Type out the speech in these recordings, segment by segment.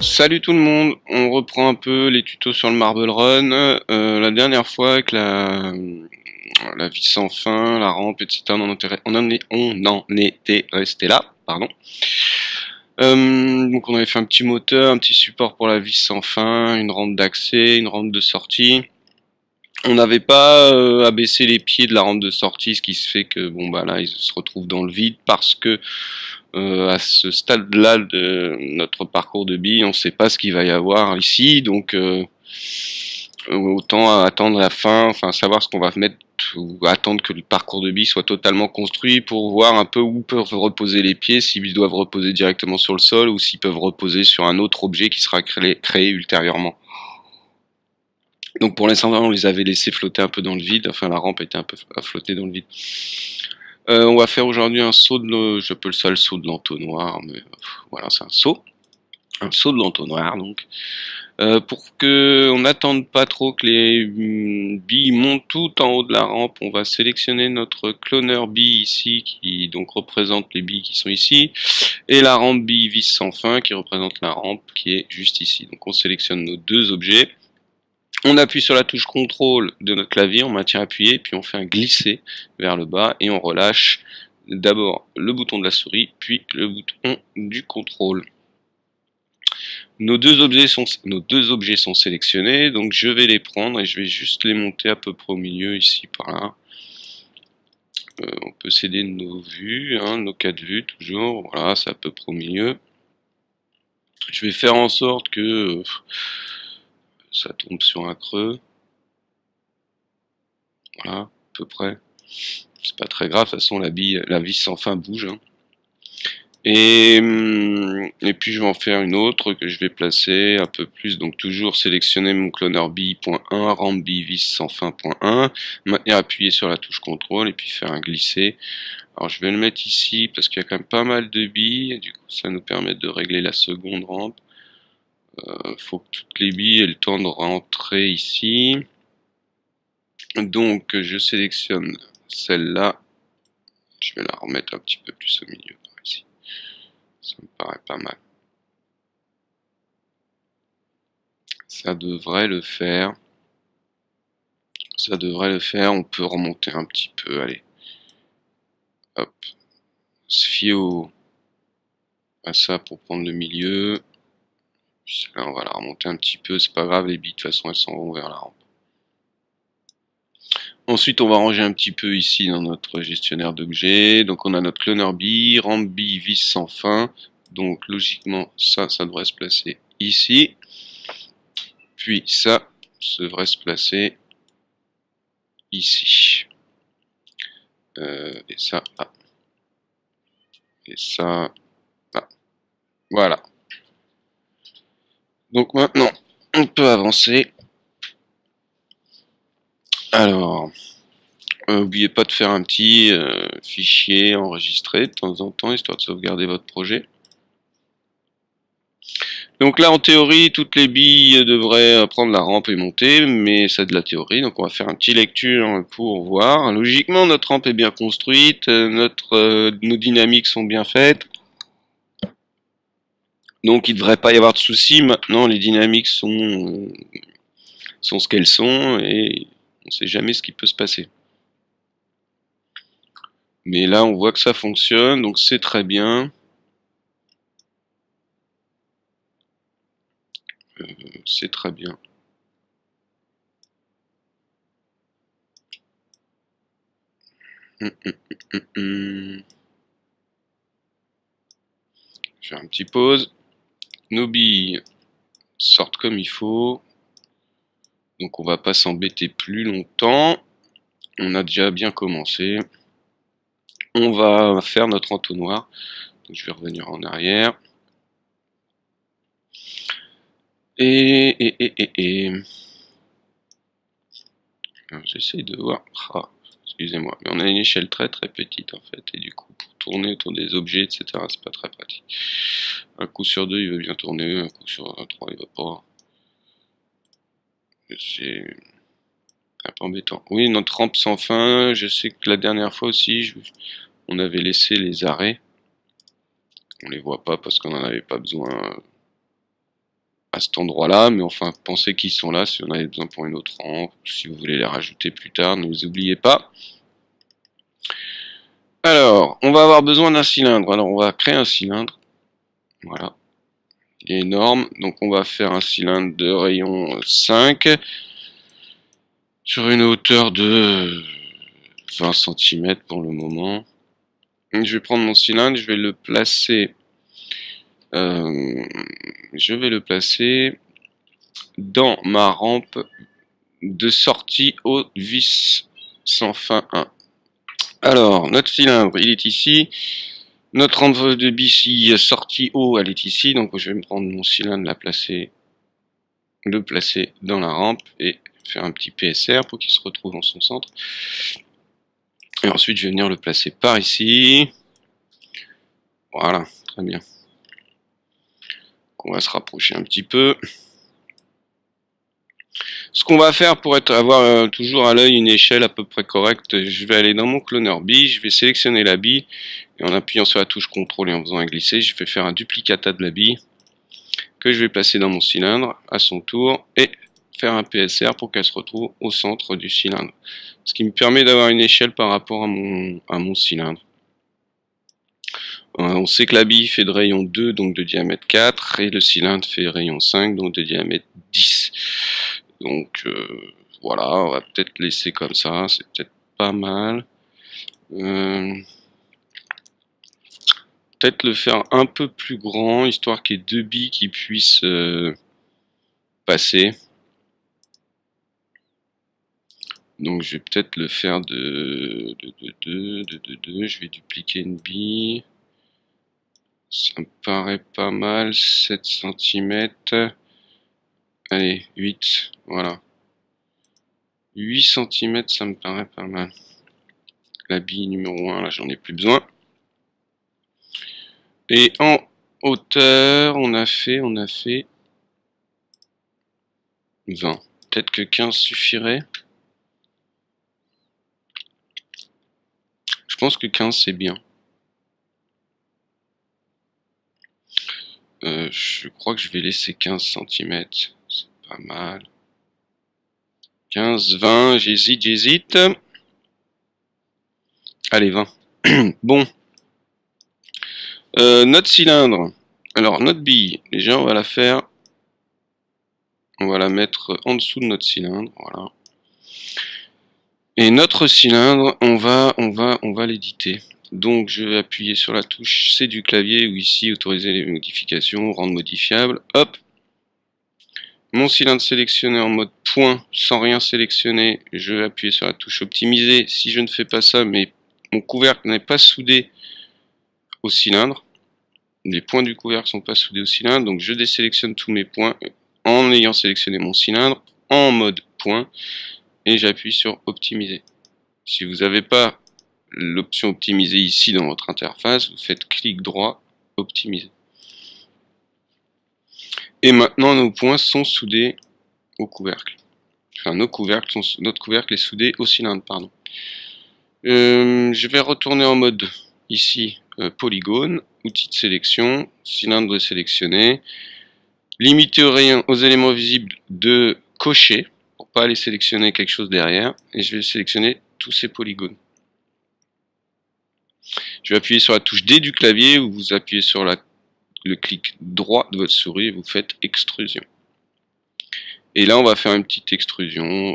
Salut tout le monde, on reprend un peu les tutos sur le Marble Run. La dernière fois avec la vie sans fin, la rampe, etc. On en était resté là, pardon. Donc on avait fait un petit moteur, un petit support pour la vie sans fin, une rampe d'accès, une rampe de sortie. On n'avait pas abaissé les pieds de la rampe de sortie, ce qui se fait que bon bah là ils se retrouvent dans le vide parce que à ce stade-là de notre parcours de billes, on ne sait pas ce qu'il va y avoir ici, donc autant attendre la fin, enfin savoir ce qu'on va mettre ou attendre que le parcours de billes soit totalement construit pour voir un peu où peuvent reposer les pieds, s'ils doivent reposer directement sur le sol ou s'ils peuvent reposer sur un autre objet qui sera créé ultérieurement. Donc pour l'instant, on les avait laissés flotter un peu dans le vide, enfin la rampe était un peu à flotter dans le vide. On va faire aujourd'hui un saut j'appelle ça le saut de l'entonnoir, mais voilà, c'est un saut de l'entonnoir donc. Pour que on n'attende pas trop que les billes montent tout en haut de la rampe, on va sélectionner notre cloneur bille ici, qui donc représente les billes qui sont ici, et la rampe bille vis sans fin qui représente la rampe qui est juste ici. Donc on sélectionne nos deux objets. On appuie sur la touche contrôle de notre clavier, on maintient appuyé, puis on fait un glisser vers le bas et on relâche d'abord le bouton de la souris, puis le bouton du contrôle. Nos deux objets sont sélectionnés, donc je vais les prendre et je vais juste les monter à peu près au milieu, ici, par là. On peut céder nos vues, hein, nos 4 vues toujours, voilà, c'est à peu près au milieu. Je vais faire en sorte que ça tombe sur un creux. Voilà, à peu près. C'est pas très grave, de toute façon la vis sans fin bouge. Hein. Et puis je vais en faire une autre que je vais placer un peu plus, donc toujours sélectionner mon cloneur bille.1, rampe bille vis sans fin.1, maintenir appuyé sur la touche contrôle et puis faire un glisser. Alors je vais le mettre ici parce qu'il y a quand même pas mal de billes, et du coup ça nous permet de régler la seconde rampe. Faut que toutes les billes aient le temps de rentrer ici. Donc je sélectionne celle-là, je vais la remettre un petit peu plus au milieu par ici. Ça me paraît pas mal. Ça devrait le faire. Ça devrait le faire. On peut remonter un petit peu. Allez. Hop. Se fier à ça pour prendre le milieu. Là, on va la remonter un petit peu. C'est pas grave. Les billes, de toute façon, elles s'en vont vers la rampe. Ensuite, on va ranger un petit peu ici dans notre gestionnaire d'objets. Donc, on a notre cloneur bille, rampe bille, vis sans fin. Donc, logiquement, ça devrait se placer ici. Puis, ça devrait se placer ici. Et ça, là. Et ça, là. Voilà. Donc maintenant, on peut avancer. Alors, n'oubliez pas de faire un petit fichier enregistré de temps en temps, histoire de sauvegarder votre projet. Donc là, en théorie, toutes les billes devraient prendre la rampe et monter, mais c'est de la théorie, donc on va faire un petit lecture pour voir. Logiquement, notre rampe est bien construite, nos dynamiques sont bien faites, donc il ne devrait pas y avoir de soucis. Maintenant, les dynamiques sont ce qu'elles sont, et on ne sait jamais ce qui peut se passer. Mais là, on voit que ça fonctionne, donc c'est très bien. C'est très bien. Je fais un petit pause. Nos billes sortent comme il faut. Donc on va pas s'embêter plus longtemps. On a déjà bien commencé. On va faire notre entonnoir. Donc je vais revenir en arrière. J'essaye de voir. Ah, excusez-moi, mais on a une échelle très très petite en fait, et du coup pour tourner autour des objets, etc., c'est pas très pratique. Un coup sur deux il veut bien tourner, un coup sur trois il va pas. C'est un peu embêtant. Oui, notre rampe sans fin, je sais que la dernière fois aussi, on avait laissé les arrêts. On les voit pas parce qu'on en avait pas besoin. à cet endroit-là, mais enfin, pensez qu'ils sont là si on avait besoin pour une autre rampe, si vous voulez les rajouter plus tard, ne les oubliez pas. Alors, on va avoir besoin d'un cylindre. Alors, on va créer un cylindre. Voilà. Il est énorme. Donc, on va faire un cylindre de rayon 5 sur une hauteur de 20 cm pour le moment. Je vais prendre mon cylindre, je vais le placer. Dans ma rampe de sortie au vis sans fin 1. Alors, notre cylindre, il est ici. Notre rampe de bis sortie haut, elle est ici. Donc, je vais me prendre mon cylindre, le placer dans la rampe et faire un petit PSR pour qu'il se retrouve en son centre. Et ensuite, je vais venir le placer par ici. Voilà, très bien. On va se rapprocher un petit peu. Ce qu'on va faire pour avoir toujours à l'œil une échelle à peu près correcte, je vais aller dans mon cloneur bille, je vais sélectionner la bille, et en appuyant sur la touche CTRL et en faisant un glisser, je vais faire un duplicata de la bille, que je vais placer dans mon cylindre à son tour, et faire un PSR pour qu'elle se retrouve au centre du cylindre. Ce qui me permet d'avoir une échelle par rapport à mon cylindre. On sait que la bille fait de rayon 2, donc de diamètre 4, et le cylindre fait rayon 5, donc de diamètre 10. Donc voilà, on va peut-être laisser comme ça, c'est peut-être pas mal. Peut-être le faire un peu plus grand, histoire qu'il y ait deux billes qui puissent passer. Donc je vais peut-être le faire de 2. Je vais dupliquer une bille. Ça me paraît pas mal, 7 cm. Allez, 8, voilà. 8 cm, ça me paraît pas mal. La bille numéro 1, là j'en ai plus besoin. Et en hauteur, on a fait 20. Peut-être que 15 suffirait. Je pense que 15 c'est bien. Je crois que je vais laisser 15 cm. C'est pas mal. 15, 20, j'hésite. Allez, 20. Bon. Notre cylindre. Alors, notre bille. Déjà, on va la faire. On va la mettre en dessous de notre cylindre. Voilà. Et notre cylindre, on va l'éditer. Donc, je vais appuyer sur la touche C du clavier ou ici, autoriser les modifications, rendre modifiable. Hop. Mon cylindre sélectionné en mode point, sans rien sélectionner, je vais appuyer sur la touche optimiser. Si je ne fais pas ça, mais mon couvercle n'est pas soudé au cylindre, les points du couvercle ne sont pas soudés au cylindre, donc je désélectionne tous mes points en ayant sélectionné mon cylindre en mode point et j'appuie sur optimiser. Si vous n'avez pas l'option optimiser ici dans votre interface, vous faites clic droit, optimiser. Et maintenant nos points sont soudés au couvercle. Enfin, notre couvercle est soudé au cylindre, pardon. Je vais retourner en mode ici polygone, outil de sélection, cylindre sélectionné, limiter aux éléments visibles de cocher pour pas aller sélectionner quelque chose derrière, et je vais sélectionner tous ces polygones. Je vais appuyer sur la touche D du clavier ou vous appuyez sur le clic droit de votre souris et vous faites extrusion. Et là on va faire une petite extrusion.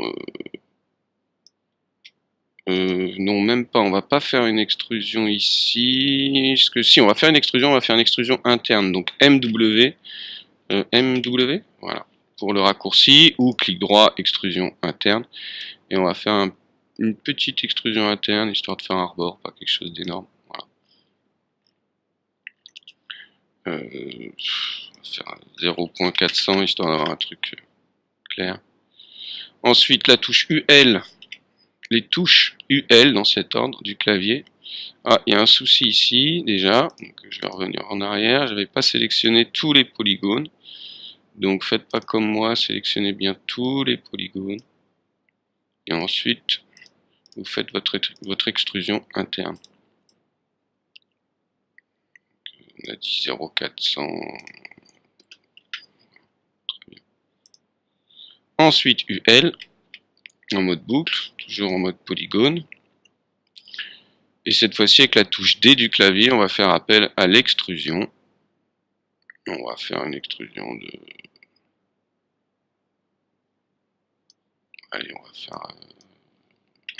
Non, même pas. On va pas faire une extrusion ici. Parce que si, on va faire une extrusion interne. Donc MW, voilà, pour le raccourci, ou clic droit, extrusion interne. Et on va faire une petite extrusion interne, histoire de faire un rebord, pas quelque chose d'énorme. Voilà. On va faire 0.400, histoire d'avoir un truc clair. Ensuite, la touche UL. Les touches UL dans cet ordre du clavier. Ah, il y a un souci ici déjà, donc je vais revenir en arrière, je n'avais pas sélectionné tous les polygones, donc faites pas comme moi, sélectionnez bien tous les polygones, et ensuite vous faites votre extrusion interne. On a dit 0,400, Ensuite UL, en mode boucle, toujours en mode polygone. Et cette fois-ci, avec la touche D du clavier, on va faire appel à l'extrusion. On va faire une extrusion de... Allez, on va faire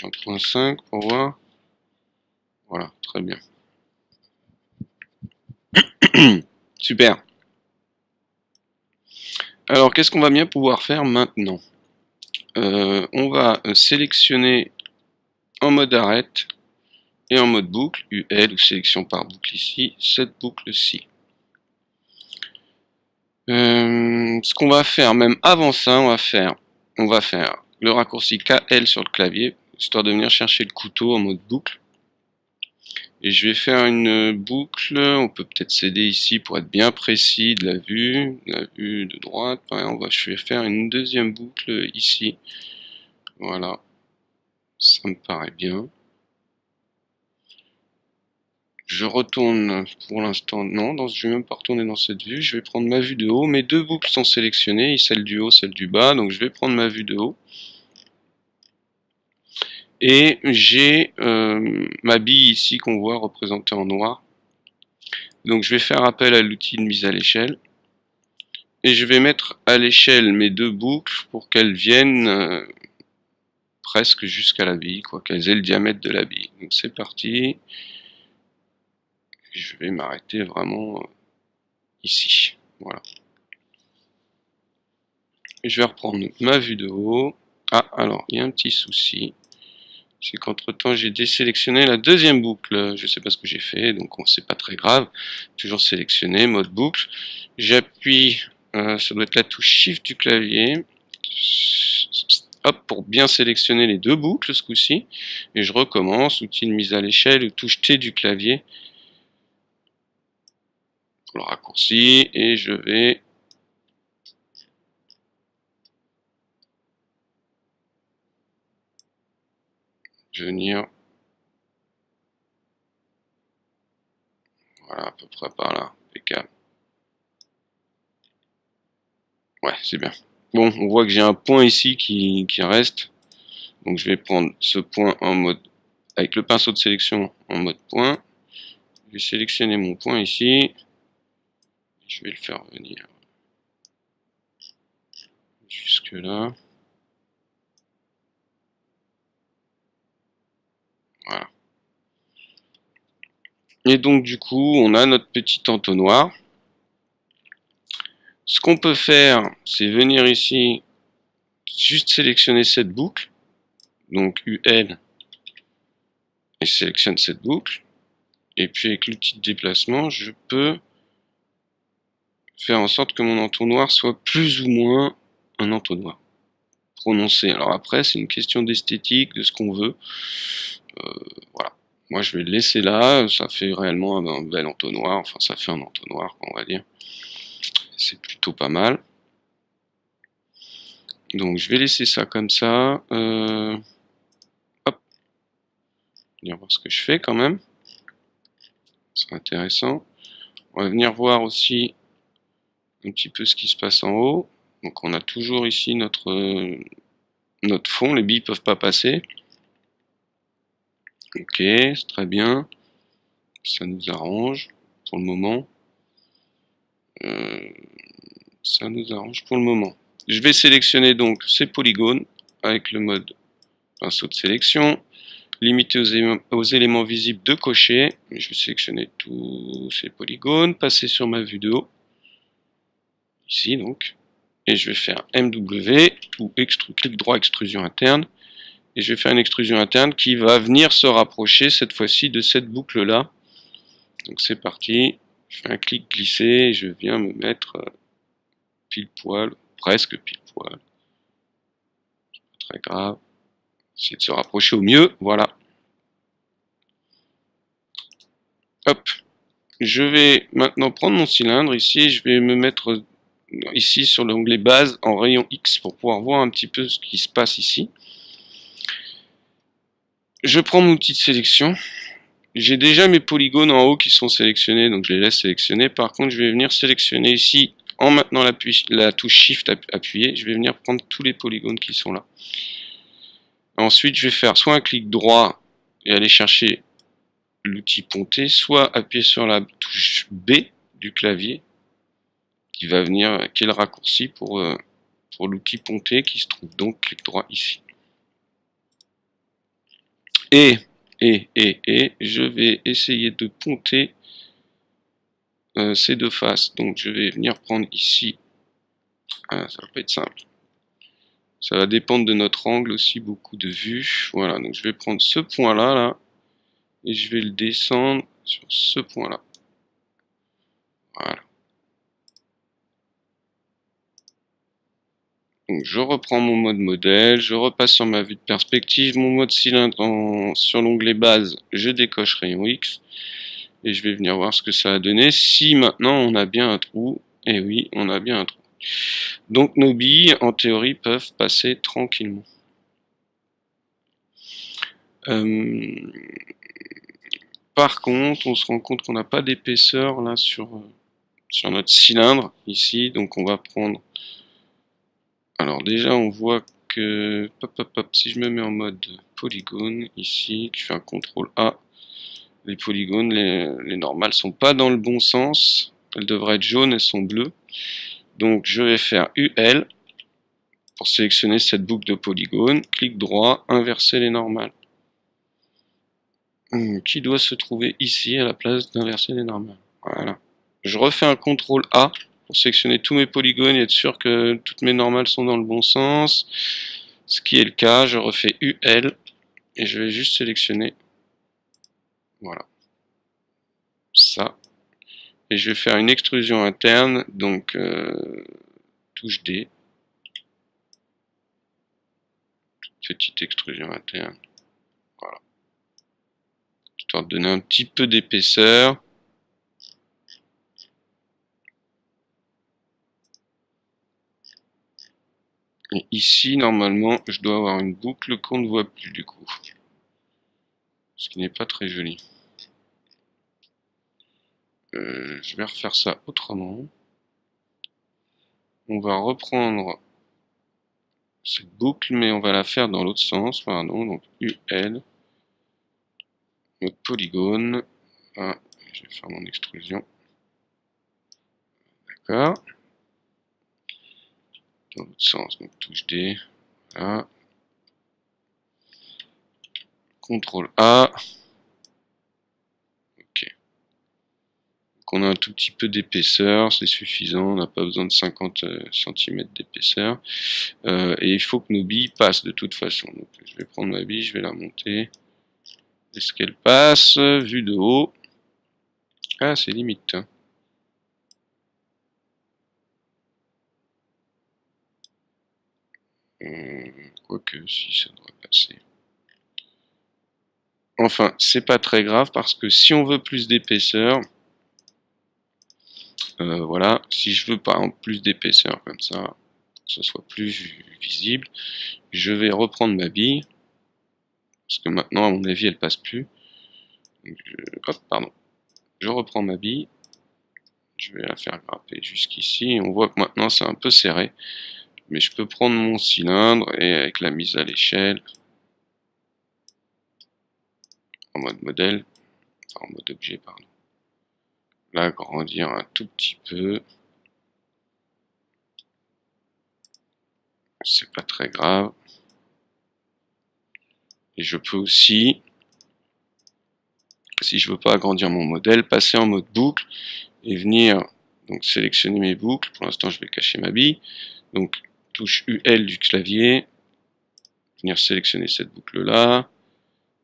1.5 pour voir. Voilà, très bien. Super. Alors, qu'est-ce qu'on va bien pouvoir faire maintenant? On va sélectionner en mode arrête et en mode boucle, UL ou sélection par boucle ici, cette boucle-ci. Ce qu'on va faire, même avant ça, on va faire le raccourci KL sur le clavier, histoire de venir chercher le couteau en mode boucle. Et je vais faire une boucle, on peut peut-être s'aider ici pour être bien précis de la vue de droite. Ouais, je vais faire une deuxième boucle ici. Voilà, ça me paraît bien. Je retourne pour l'instant, non, je vais même pas retourner dans cette vue, je vais prendre ma vue de haut. Mes deux boucles sont sélectionnées, celle du haut, celle du bas, donc je vais prendre ma vue de haut. Et j'ai ma bille ici qu'on voit représentée en noir. Donc je vais faire appel à l'outil de mise à l'échelle. Et je vais mettre à l'échelle mes deux boucles pour qu'elles viennent presque jusqu'à la bille, quoi, qu'elles aient le diamètre de la bille. Donc c'est parti. Je vais m'arrêter vraiment ici. Voilà. Et je vais reprendre ma vue de haut. Ah, alors, il y a un petit souci. C'est qu'entre temps, j'ai désélectionné la deuxième boucle. Je sais pas ce que j'ai fait, donc c'est pas très grave. Toujours sélectionné, mode boucle. J'appuie, ça doit être la touche Shift du clavier. Hop, pour bien sélectionner les deux boucles ce coup-ci. Et je recommence, outil de mise à l'échelle, touche T du clavier. Pour le raccourci, et je vais venir, voilà, à peu près par là, impeccable. Ouais, c'est bien. Bon, on voit que j'ai un point ici qui reste. Donc je vais prendre ce point en mode, avec le pinceau de sélection en mode point. Je vais sélectionner mon point ici. Je vais le faire venir jusque là. Voilà. Et donc du coup, on a notre petit entonnoir. Ce qu'on peut faire, c'est venir ici, juste sélectionner cette boucle. Donc UL, et je sélectionne cette boucle. Et puis avec l'outil de déplacement, je peux faire en sorte que mon entonnoir soit plus ou moins un entonnoir prononcé. Alors après, c'est une question d'esthétique, de ce qu'on veut. Voilà. Moi, je vais le laisser là. Ça fait réellement un bel entonnoir. Enfin, ça fait un entonnoir, on va dire. C'est plutôt pas mal. Donc, je vais laisser ça comme ça. Hop. On va voir ce que je fais quand même. C'est intéressant. On va venir voir aussi un petit peu ce qui se passe en haut. Donc, on a toujours ici notre fond. Les billes peuvent pas passer. Ok, c'est très bien. Ça nous arrange pour le moment. Ça nous arrange pour le moment. Je vais sélectionner donc ces polygones avec le mode pinceau de sélection. Limiter aux éléments visibles de cocher. Je vais sélectionner tous ces polygones. Passer sur ma vue de haut. Ici donc. Et je vais faire MW ou clic droit extrusion interne. Et je vais faire une extrusion interne qui va venir se rapprocher cette fois-ci de cette boucle là. Donc c'est parti. Je fais un clic glissé et je viens me mettre pile poil, presque pile poil. Pas très grave. Essayer de se rapprocher au mieux. Voilà. Hop. Je vais maintenant prendre mon cylindre ici. Je vais me mettre ici sur l'onglet base en rayon X pour pouvoir voir un petit peu ce qui se passe ici. Je prends mon outil de sélection. J'ai déjà mes polygones en haut qui sont sélectionnés, donc je les laisse sélectionner. Par contre, je vais venir sélectionner ici en maintenant la touche Shift appuyée, je vais venir prendre tous les polygones qui sont là. Ensuite, je vais faire soit un clic droit et aller chercher l'outil ponter, soit appuyer sur la touche B du clavier, qui va venir, qui est le raccourci pour l'outil ponter, qui se trouve donc clic droit ici. Et je vais essayer de ponter ces deux faces. Donc je vais venir prendre ici, ça va pas être simple. Ça va dépendre de notre angle aussi, beaucoup de vues. Voilà, donc je vais prendre ce point-là, là, et je vais le descendre sur ce point-là. Voilà. Donc je reprends mon mode modèle, je repasse sur ma vue de perspective, mon mode cylindre sur l'onglet base, je décoche rayon X, et je vais venir voir ce que ça a donné. Si maintenant on a bien un trou, et oui, on a bien un trou. Donc nos billes, en théorie, peuvent passer tranquillement. Par contre, on se rend compte qu'on n'a pas d'épaisseur là sur notre cylindre ici, donc on va prendre. Alors déjà, on voit que si je me mets en mode polygone ici, que je fais un CTRL A, les polygones, les normales sont pas dans le bon sens. Elles devraient être jaunes, elles sont bleues. Donc je vais faire UL pour sélectionner cette boucle de polygone, clic droit, inverser les normales. Qui doit se trouver ici à la place d'inverser les normales. Voilà. Je refais un CTRL A pour sélectionner tous mes polygones et être sûr que toutes mes normales sont dans le bon sens. Ce qui est le cas, je refais UL et je vais juste sélectionner, voilà, ça. Et je vais faire une extrusion interne, donc touche D. Petite extrusion interne. Voilà. Histoire de donner un petit peu d'épaisseur. Et ici, normalement, je dois avoir une boucle qu'on ne voit plus du coup. Ce qui n'est pas très joli. Je vais refaire ça autrement. On va reprendre cette boucle, mais on va la faire dans l'autre sens, pardon. Donc UL, notre polygone. Ah, je vais faire mon extrusion. D'accord. Dans l'autre sens, donc touche D. Voilà. CTRL A. Ok. Donc on a un tout petit peu d'épaisseur, c'est suffisant, on n'a pas besoin de 50 cm d'épaisseur. Et il faut que nos billes passent de toute façon. Donc je vais prendre ma bille, je vais la monter. Est-ce qu'elle passe? Vue de haut. Ah, c'est limite. Quoique, si ça devrait passer. Enfin, c'est pas très grave parce que si on veut plus d'épaisseur, voilà, si je veux par exemple plus d'épaisseur comme ça, pour que ce soit plus visible, je vais reprendre ma bille, parce que maintenant à mon avis elle passe plus. Donc, hop, pardon. Je reprends ma bille, je vais la faire grimper jusqu'ici, et on voit que maintenant c'est un peu serré, mais je peux prendre mon cylindre et avec la mise à l'échelle, en mode modèle, enfin en mode objet, pardon, l'agrandir un tout petit peu. C'est pas très grave. Et je peux aussi, si je veux pas agrandir mon modèle, passer en mode boucle et venir donc sélectionner mes boucles. Pour l'instant, je vais cacher ma bille. Donc touche UL du clavier, venir sélectionner cette boucle-là.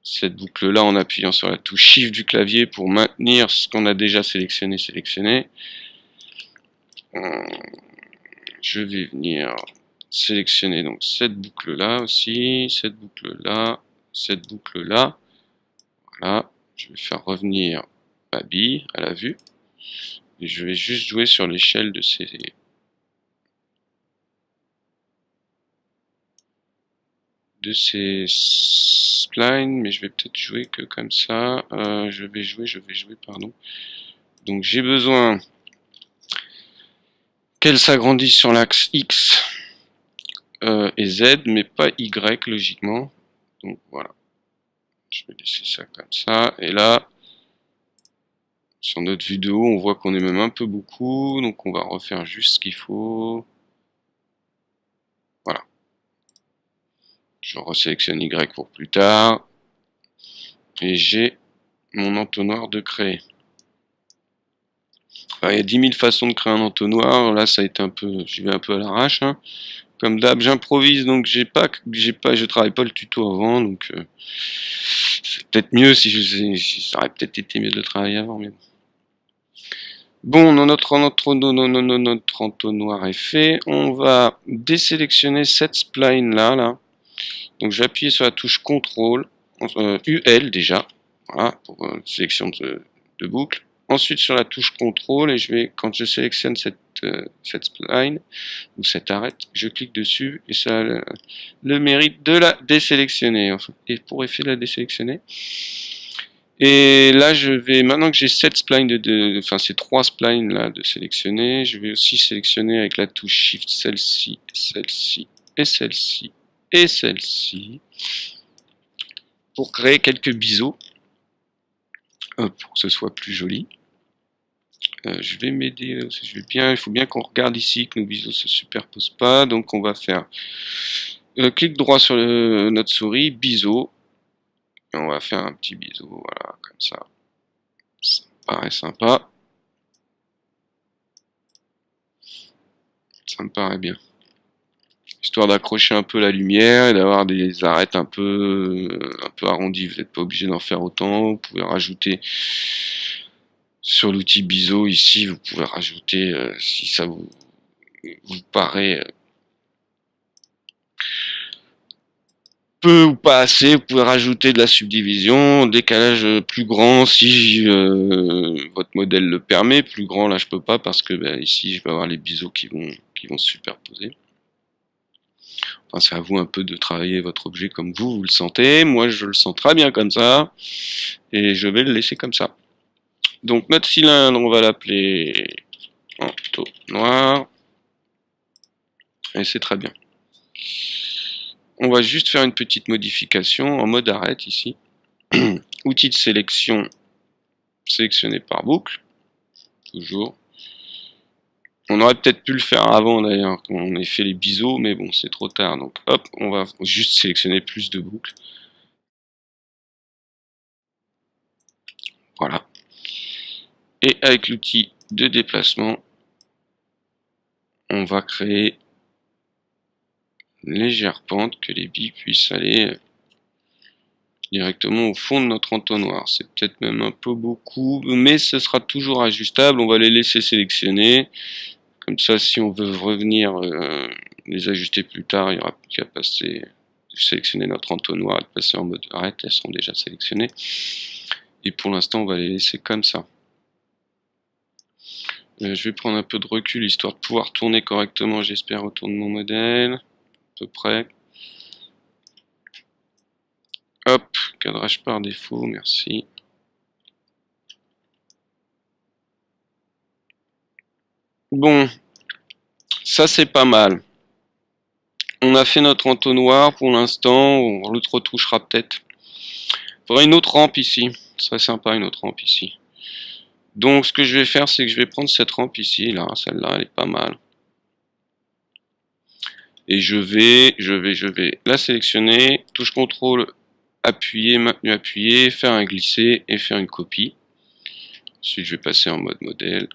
Cette boucle-là en appuyant sur la touche Shift du clavier pour maintenir ce qu'on a déjà sélectionné. Je vais venir sélectionner donc cette boucle-là aussi, cette boucle-là, cette boucle-là. Voilà, je vais faire revenir ma bille à la vue. Et je vais juste jouer sur l'échelle de ces splines, mais je vais peut-être jouer que comme ça. Je vais jouer, pardon. Donc j'ai besoin qu'elle s'agrandisse sur l'axe X et Z, mais pas Y logiquement. Donc voilà, je vais laisser ça comme ça. Et là, sur notre vue de haut, on voit qu'on est même un peu beaucoup, donc on va refaire juste ce qu'il faut. Voilà. Je resélectionne Y pour plus tard. Et j'ai mon entonnoir de créer. Alors, il y a 10 000 façons de créer un entonnoir. Là, ça a été un peu, j'y vais un peu à l'arrache. Hein. Comme d'hab, j'improvise, donc je travaille pas le tuto avant, donc c'est peut-être mieux si ça aurait peut-être été mieux de le travailler avant. Mais bon, notre entonnoir est fait. On va désélectionner cette spline là. Donc, je vais appuyer sur la touche CTRL, UL déjà, voilà, pour sélection de boucle. Ensuite sur la touche CTRL, et quand je sélectionne cette spline ou cette arête, je clique dessus et ça a le mérite de la désélectionner, enfin, et pour effet de la désélectionner. Et là maintenant que j'ai cette spline enfin ces trois splines là de sélectionner, je vais aussi sélectionner avec la touche Shift celle-ci, celle-ci et celle-ci et celle-ci pour créer quelques biseaux pour que ce soit plus joli. Je vais m'aider, il faut bien qu'on regarde ici que nos biseaux se superposent pas, donc on va faire clic droit sur notre souris, biseau, et on va faire un petit biseau, voilà, comme ça me paraît sympa, ça me paraît bien, histoire d'accrocher un peu la lumière et d'avoir des arêtes un peu arrondies. Vous n'êtes pas obligé d'en faire autant, vous pouvez rajouter sur l'outil biseau ici, vous pouvez rajouter si ça vous paraît peu ou pas assez, vous pouvez rajouter de la subdivision, décalage plus grand si votre modèle le permet, plus grand là je peux pas parce que ici je vais avoir les biseaux qui vont se superposer. Enfin, c'est à vous un peu de travailler votre objet comme vous le sentez, moi je le sens très bien comme ça, et je vais le laisser comme ça. Donc notre cylindre, on va l'appeler entonnoir, et c'est très bien. On va juste faire une petite modification en mode arrête ici. Outil de sélection, sélectionné par boucle, toujours. On aurait peut-être pu le faire avant d'ailleurs, quand on ait fait les biseaux, mais bon, c'est trop tard. Donc hop, on va juste sélectionner plus de boucles. Voilà. Et avec l'outil de déplacement, on va créer une légère pente que les billes puissent aller directement au fond de notre entonnoir. C'est peut-être même un peu beaucoup, mais ce sera toujours ajustable. On va les laisser sélectionner. Comme ça, si on veut revenir les ajuster plus tard, il n'y aura plus qu'à sélectionner notre entonnoir et de passer en mode arrête. Elles sont déjà sélectionnées. Et pour l'instant, on va les laisser comme ça. Je vais prendre un peu de recul histoire de pouvoir tourner correctement, j'espère, autour de mon modèle. À peu près. Hop, cadrage par défaut, merci. Bon, ça c'est pas mal. On a fait notre entonnoir pour l'instant, on le retouchera peut-être. Il faudrait une autre rampe ici, ce serait sympa une autre rampe ici. Donc ce que je vais faire, c'est que je vais prendre cette rampe ici, là, celle-là, elle est pas mal. Et je vais la sélectionner, touche CTRL, appuyer, maintenu appuyé, faire un glisser et faire une copie. Ensuite je vais passer en mode modèle.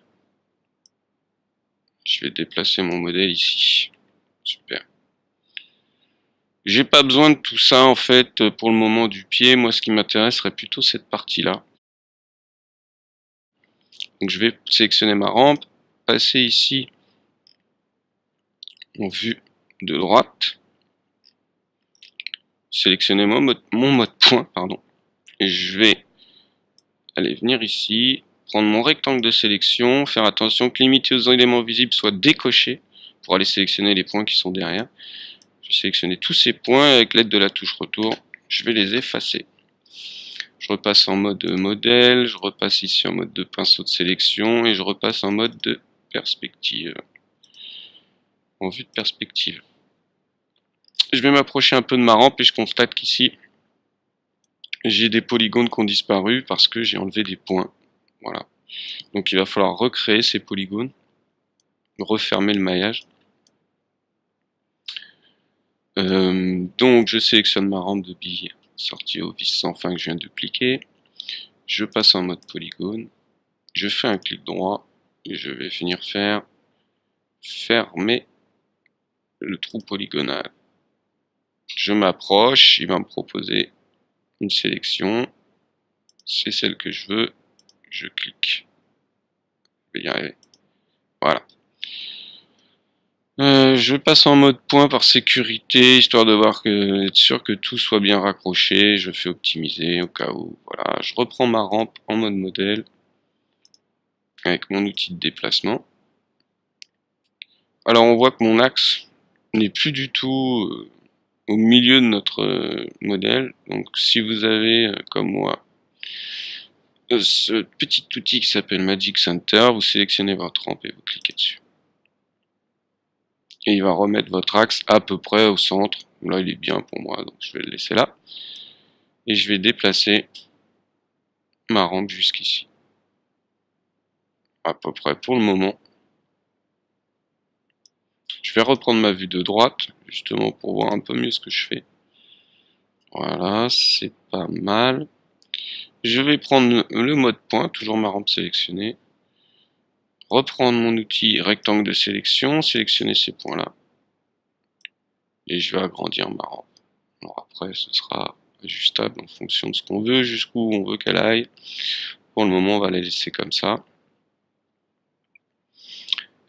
Je vais déplacer mon modèle ici. Super. J'ai pas besoin de tout ça en fait pour le moment du pied. Moi ce qui m'intéresse serait plutôt cette partie là. Donc je vais sélectionner ma rampe, passer ici en vue de droite, sélectionner mon mode point, pardon, et je vais aller venir ici, prendre mon rectangle de sélection, faire attention que limiter aux éléments visibles soit décoché pour aller sélectionner les points qui sont derrière. Je vais sélectionner tous ces points et avec l'aide de la touche retour, je vais les effacer. Je repasse en mode modèle, je repasse ici en mode de pinceau de sélection et je repasse en mode de perspective. en vue de perspective. Je vais m'approcher un peu de ma rampe et je constate qu'ici, j'ai des polygones qui ont disparu parce que j'ai enlevé des points. Voilà. Donc il va falloir recréer ces polygones, refermer le maillage. Donc je sélectionne ma rampe de billes sortie au vis sans fin que je viens de cliquer. Je passe en mode polygone. Je fais un clic droit et je vais venir faire fermer le trou polygonal. Je m'approche, il va me proposer une sélection. C'est celle que je veux. Je clique. Je vais y arriver. Voilà. Je passe en mode point par sécurité, histoire de voir être sûr que tout soit bien raccroché. Je fais optimiser au cas où. Voilà, je reprends ma rampe en mode modèle avec mon outil de déplacement. Alors on voit que mon axe n'est plus du tout au milieu de notre modèle. Donc si vous avez, comme moi, ce petit outil qui s'appelle Magic Center, vous sélectionnez votre rampe et vous cliquez dessus. Et il va remettre votre axe à peu près au centre. Là, il est bien pour moi, donc je vais le laisser là. Et je vais déplacer ma rampe jusqu'ici. À peu près pour le moment. Je vais reprendre ma vue de droite, justement pour voir un peu mieux ce que je fais. Voilà, c'est pas mal. Je vais prendre le mode point, toujours ma rampe sélectionnée. Reprendre mon outil rectangle de sélection, sélectionner ces points-là. Et je vais agrandir ma rampe. Alors après, ce sera ajustable en fonction de ce qu'on veut, jusqu'où on veut qu'elle aille. Pour le moment, on va la laisser comme ça.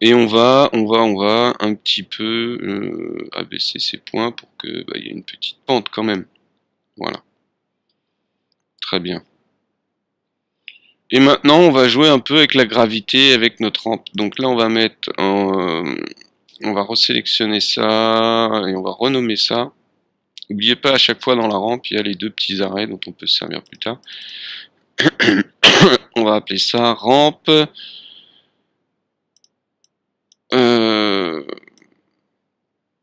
Et on va un petit peu abaisser ces points pour que il y ait une petite pente quand même. Voilà. Très bien. Et maintenant, on va jouer un peu avec la gravité, avec notre rampe. Donc là, on va mettre on va resélectionner ça et on va renommer ça. N'oubliez pas, à chaque fois dans la rampe, il y a les deux petits arrêts dont on peut se servir plus tard. On va appeler ça rampe.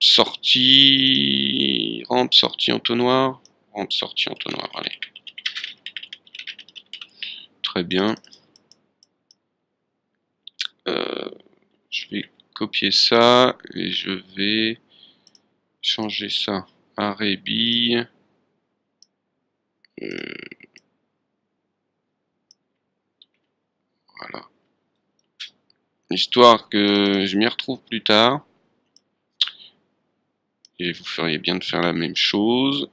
Sortie. Rampe, sortie entonnoir. Rampe, sortie entonnoir. Allez. Très bien. Je vais copier ça et je vais changer ça. Arrêt bille. Voilà. Histoire que je m'y retrouve plus tard. Et vous feriez bien de faire la même chose.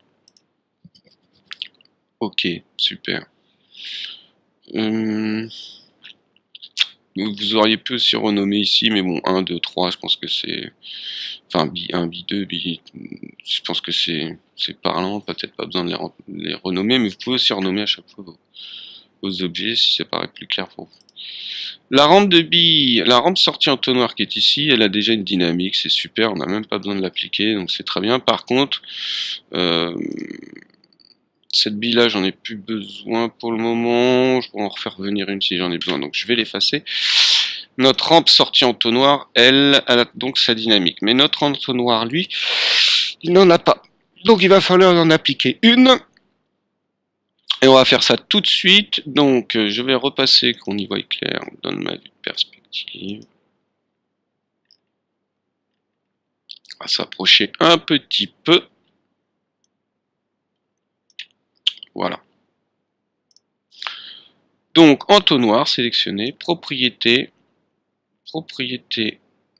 Ok, super. Vous auriez pu aussi renommer ici, mais bon, 1, 2, 3, je pense que c'est... Enfin, bi 1, bi 2, bi... Je pense que c'est parlant, peut-être pas besoin de les renommer, mais vous pouvez aussi renommer à chaque fois vos objets, si ça paraît plus clair pour vous. La rampe de bille, la rampe sortie entonnoir qui est ici, elle a déjà une dynamique, c'est super, on n'a même pas besoin de l'appliquer, donc c'est très bien. Par contre, cette bille là, j'en ai plus besoin pour le moment, je vais en refaire venir une si j'en ai besoin, donc je vais l'effacer. Notre rampe sortie entonnoir, elle a donc sa dynamique, mais notre entonnoir, lui, il n'en a pas. Donc il va falloir en appliquer une. Et on va faire ça tout de suite. Donc je vais repasser, qu'on y voit clair, on donne ma vue de perspective. On va s'approcher un petit peu. Voilà. Donc entonnoir sélectionné, propriété,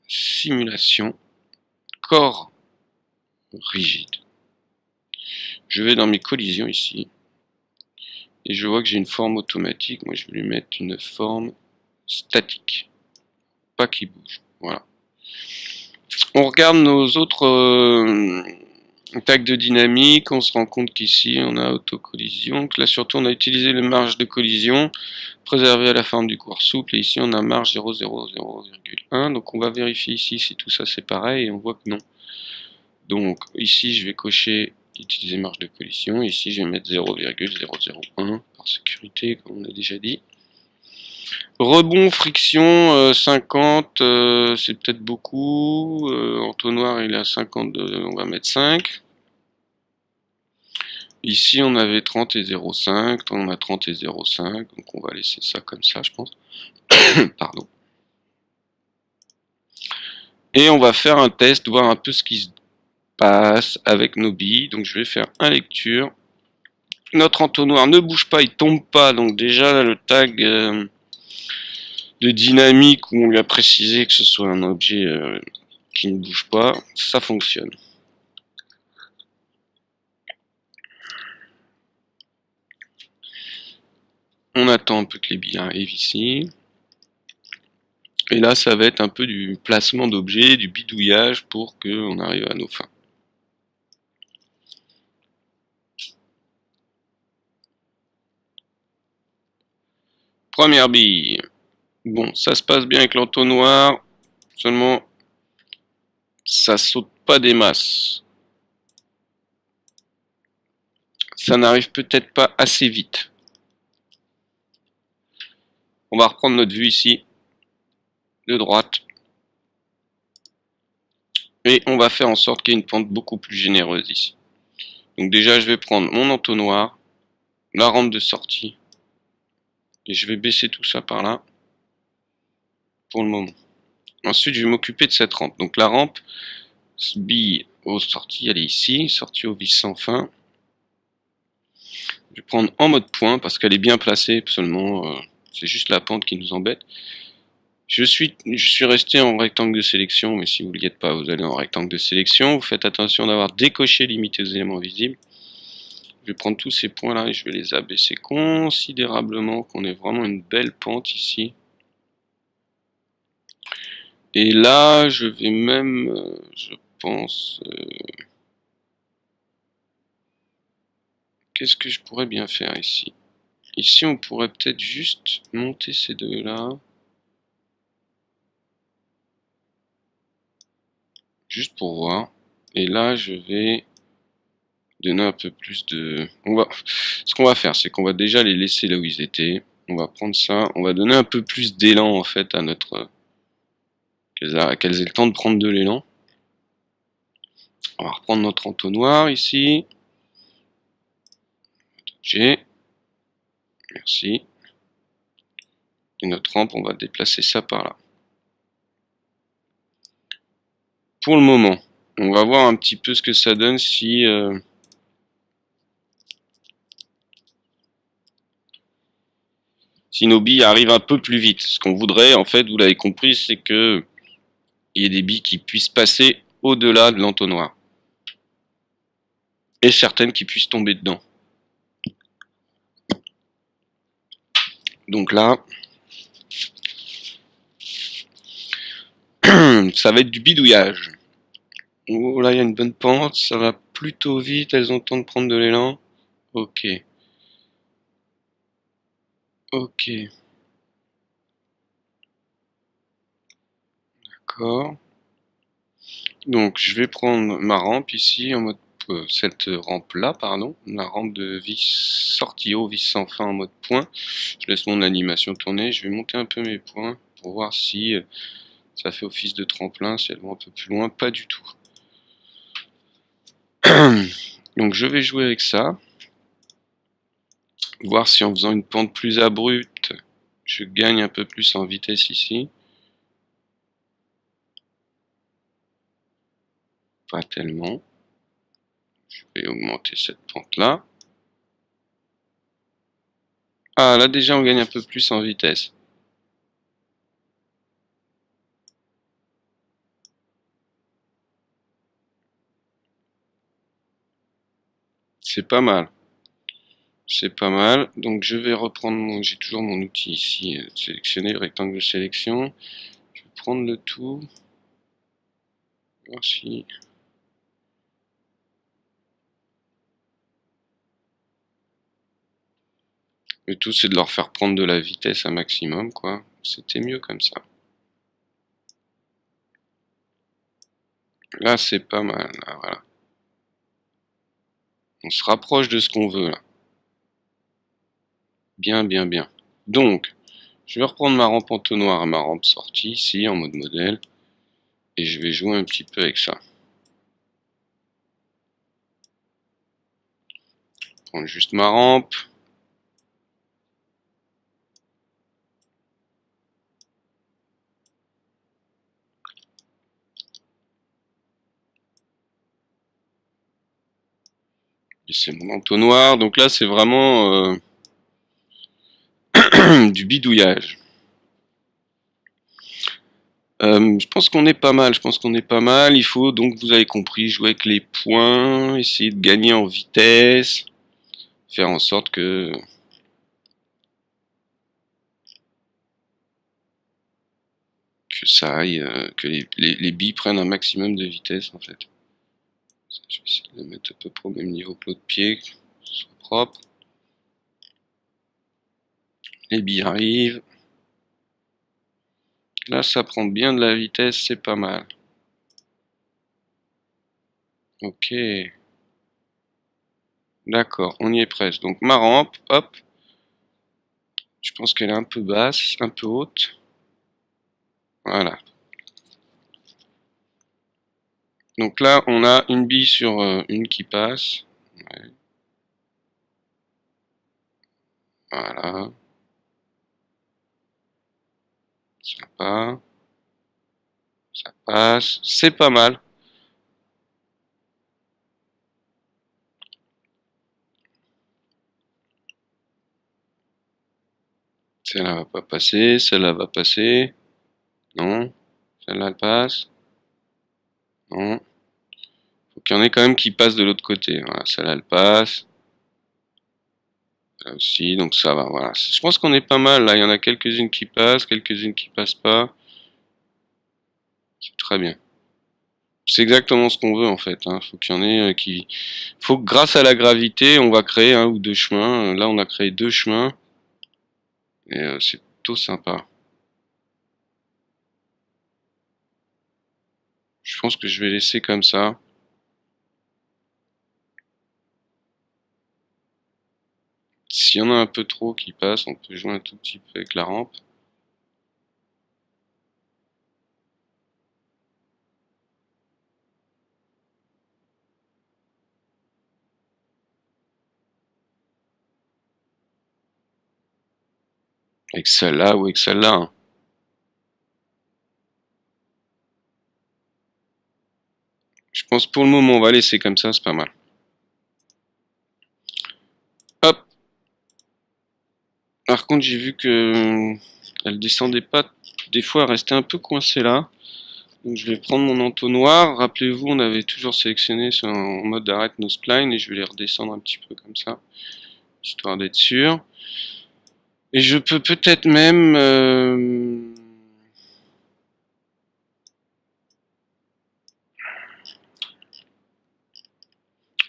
simulation, corps rigide. Je vais dans mes collisions ici. Et je vois que j'ai une forme automatique. Moi je vais lui mettre une forme statique. Pas qui bouge. Voilà. On regarde nos autres tags de dynamique, on se rend compte qu'ici on a autocollision, que là surtout on a utilisé le marge de collision préservé à la forme du cours souple, et ici on a marge 0,0,1, donc on va vérifier ici si tout ça c'est pareil, et on voit que non. Donc ici je vais cocher utiliser marge de collision, ici je vais mettre 0,001 par sécurité comme on a déjà dit. Rebond, friction, 50, c'est peut-être beaucoup. Entonnoir, il est à 50, on va mettre 5. Ici, on avait 30 et 0,5. On a 30 et 0,5. Donc, on va laisser ça comme ça, je pense. Pardon. Et on va faire un test, voir un peu ce qui se passe avec nos billes. Donc, je vais faire un lecture. Notre entonnoir ne bouge pas, il tombe pas. Donc, déjà, le tag de dynamique où on lui a précisé que ce soit un objet qui ne bouge pas, ça fonctionne. On attend un peu que les billes arrivent ici. Et là, ça va être un peu du placement d'objets, du bidouillage pour qu'on arrive à nos fins. Première bille. Bon, ça se passe bien avec l'entonnoir, seulement ça saute pas des masses. Ça n'arrive peut-être pas assez vite. On va reprendre notre vue ici, de droite. Et on va faire en sorte qu'il y ait une pente beaucoup plus généreuse ici. Donc déjà, je vais prendre mon entonnoir, la rampe de sortie, et je vais baisser tout ça par là, pour le moment. Ensuite, je vais m'occuper de cette rampe. Donc la rampe, bille aux sorties, elle est ici, sortie au vis sans fin. Je vais prendre en mode point, parce qu'elle est bien placée, seulement c'est juste la pente qui nous embête. Je suis resté en rectangle de sélection, mais si vous ne le pas, vous allez en rectangle de sélection. Vous faites attention d'avoir décoché limité aux éléments visibles. Je vais prendre tous ces points là et je vais les abaisser considérablement, qu'on ait vraiment une belle pente ici. Et là, je vais même, je pense, qu'est-ce que je pourrais bien faire ici? Ici, on pourrait peut-être juste monter ces deux là. Juste pour voir. Et là, je vais donner un peu plus de... Ce qu'on va faire, c'est qu'on va déjà les laisser là où ils étaient. On va prendre ça, on va donner un peu plus d'élan en fait à notre... qu'elles aient le temps de prendre de l'élan. On va reprendre notre entonnoir ici. J'ai. Merci. Et notre rampe, on va déplacer ça par là. Pour le moment, on va voir un petit peu ce que ça donne si... si nos billes arrivent un peu plus vite. Ce qu'on voudrait, en fait, vous l'avez compris, c'est que il y ait des billes qui puissent passer au-delà de l'entonnoir. Et certaines qui puissent tomber dedans. Donc là, ça va être du bidouillage. Oh là, il y a une bonne pente, ça va plutôt vite, elles ont le temps de prendre de l'élan. Ok. Ok. D'accord. Donc je vais prendre ma rampe ici en mode cette rampe là, pardon, la rampe de vis sortie haut, vis sans fin en mode point. Je laisse mon animation tourner, je vais monter un peu mes points pour voir si ça fait office de tremplin, si elles vont un peu plus loin, pas du tout. Donc je vais jouer avec ça, voir si en faisant une pente plus abrupte, je gagne un peu plus en vitesse ici. Pas tellement. Je vais augmenter cette pente là. Ah là déjà on gagne un peu plus en vitesse. C'est pas mal. C'est pas mal. Donc je vais reprendre mon... J'ai toujours mon outil ici, sélectionner le rectangle de sélection. Je vais prendre le tout. Voir si... Le tout c'est de leur faire prendre de la vitesse un maximum, quoi. C'était mieux comme ça. Là c'est pas mal, là, voilà. On se rapproche de ce qu'on veut là. Bien, bien, bien. Donc, Je vais reprendre ma rampe entonnoir à ma rampe sortie ici en mode modèle et je vais jouer un petit peu avec ça. Prendre juste ma rampe. Et c'est mon entonnoir. Donc là c'est vraiment du bidouillage. Je pense qu'on est pas mal, Il faut donc, vous avez compris, jouer avec les points, essayer de gagner en vitesse, faire en sorte que ça aille, que les billes prennent un maximum de vitesse en fait. Je vais essayer de les mettre à peu près au même niveau que l'autre pied, que ce soit propre. Les billes arrivent. Là ça prend bien de la vitesse, c'est pas mal. Ok. D'accord, on y est presque. Donc ma rampe, hop. Je pense qu'elle est un peu basse, un peu haute. Voilà. Donc là, on a une bille sur une qui passe. Ouais. Voilà. Sympa. Ça passe. C'est pas mal. Celle-là va pas passer. Celle-là va passer. Non. Celle-là, elle passe. Non. Faut qu'il y en ait quand même qui passent de l'autre côté. Voilà. Celle-là, elle passe. Là aussi. Donc ça va. Voilà. Je pense qu'on est pas mal là. Il y en a quelques-unes qui passent, quelques-unes qui passent pas. C'est très bien. C'est exactement ce qu'on veut en fait. Hein. Faut qu'il y en ait qui. Faut que grâce à la gravité, on va créer un ou deux chemins. Là, on a créé deux chemins et c'est plutôt sympa. Je pense que je vais laisser comme ça. S'il y en a un peu trop qui passent, on peut jouer un tout petit peu avec la rampe. Avec celle-là ou avec celle-là. Hein. Je pense pour le moment, on va laisser comme ça, c'est pas mal. Hop. Par contre, j'ai vu que elle descendait pas. Des fois, elle restait un peu coincée là. Donc je vais prendre mon entonnoir. Rappelez-vous, on avait toujours sélectionné en mode arrête no spline et je vais les redescendre un petit peu comme ça, histoire d'être sûr. Et je peux peut-être même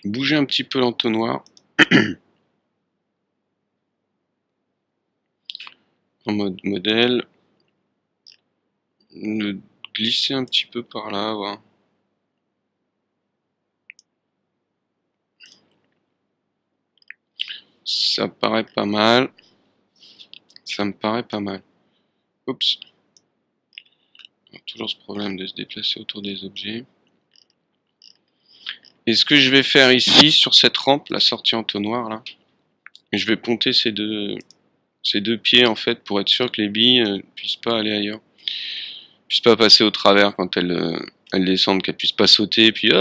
bouger un petit peu l'entonnoir en mode modèle, le glisser un petit peu par là, voilà. Ça paraît pas mal. Ça me paraît pas mal. Oups. Toujours ce problème de se déplacer autour des objets. Et ce que je vais faire ici, sur cette rampe, la sortie entonnoir là, je vais ponter ces deux pieds en fait pour être sûr que les billes ne puissent pas aller ailleurs. Puissent pas passer au travers quand elles descendent, qu'elles puissent pas sauter et puis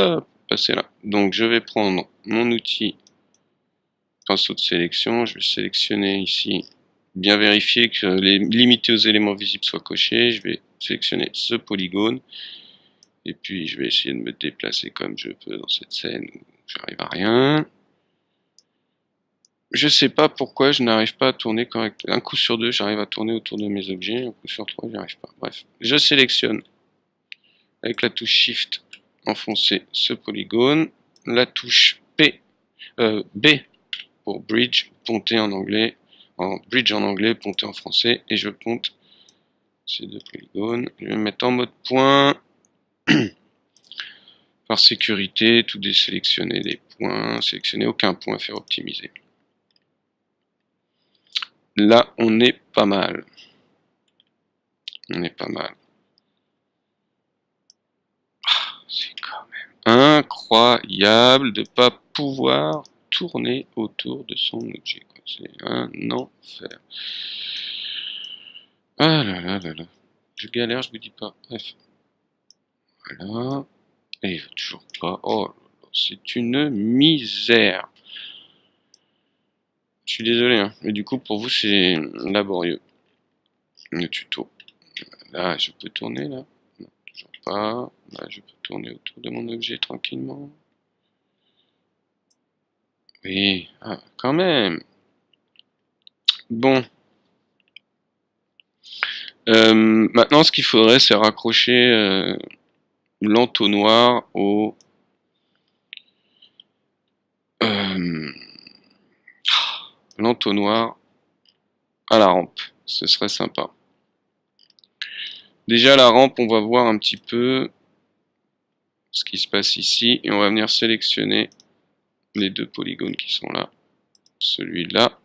passer là. Donc je vais prendre mon outil pinceau de sélection, je vais sélectionner ici, bien vérifier que les limités aux éléments visibles soient cochés, je vais sélectionner ce polygone et puis je vais essayer de me déplacer comme je peux dans cette scène où j'arrive à rien. Je sais pas pourquoi je n'arrive pas à tourner correctement. Un coup sur deux, j'arrive à tourner autour de mes objets, un coup sur trois, j'y arrive pas. Bref, je sélectionne avec la touche Shift enfoncer ce polygone, la touche B pour bridge, ponter en anglais, bridge en anglais, ponter en français, et je ponte ces deux polygones. Je vais me mettre en mode point, par sécurité, tout désélectionner les points, sélectionner aucun point, faire optimiser. Là, on est pas mal. On est pas mal. C'est quand même incroyable de pas pouvoir tourner autour de son objet. C'est un enfer. Ah là là là là. Je galère, je vous dis pas. Bref. Voilà. Et il veut toujours pas. Oh là là, c'est une misère. Je suis désolé, hein. Mais du coup, pour vous, c'est laborieux. Le tuto. Là, je peux tourner, là? Non, toujours pas. Là, je peux tourner autour de mon objet tranquillement. Oui, ah, quand même. Bon. Maintenant, ce qu'il faudrait, c'est raccrocher l'entonnoir au... euh, l'entonnoir à la rampe. Ce serait sympa. Déjà, la rampe, on va voir un petit peu ce qui se passe ici. Et on va venir sélectionner les deux polygones qui sont là. Celui-là.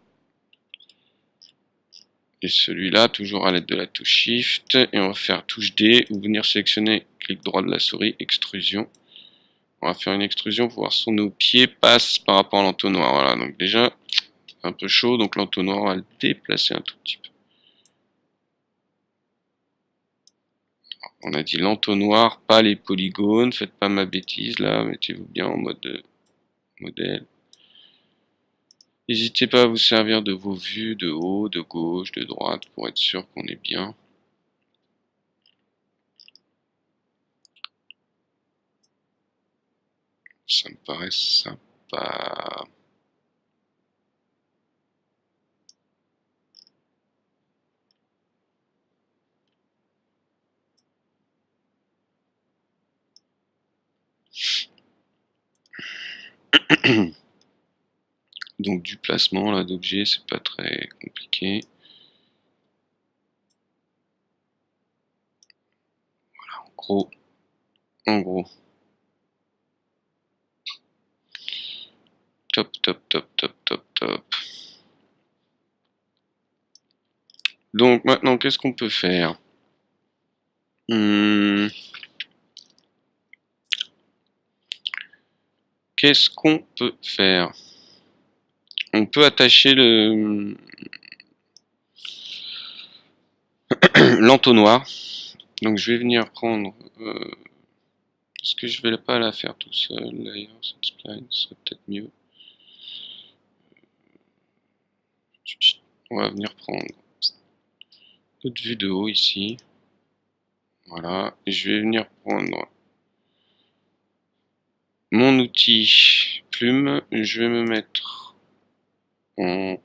Et celui-là, toujours à l'aide de la touche Shift. Et on va faire touche D ou venir sélectionner clic droit de la souris, extrusion. On va faire une extrusion pour voir si nos pieds passent par rapport à l'entonnoir. Voilà, donc déjà, un peu chaud, donc l'entonnoir, on va le déplacer un tout petit peu. On a dit l'entonnoir, pas les polygones, faites pas ma bêtise là, mettez-vous bien en mode modèle. N'hésitez pas à vous servir de vos vues de haut, de gauche, de droite pour être sûr qu'on est bien. Ça me paraît sympa. Donc du placement là d'objets, c'est pas très compliqué. En gros. Top, top, top, top, top, top. Donc maintenant, qu'est-ce qu'on peut faire? Qu'est-ce qu'on peut faire? On peut attacher le l'entonnoir. Donc je vais venir prendre. Est-ce que je vais pas la faire tout seul d'ailleurs? Cette spline serait peut-être mieux. On va venir prendre notre vue de haut ici. Voilà. Et je vais venir prendre mon outil plume. Je vais me mettre en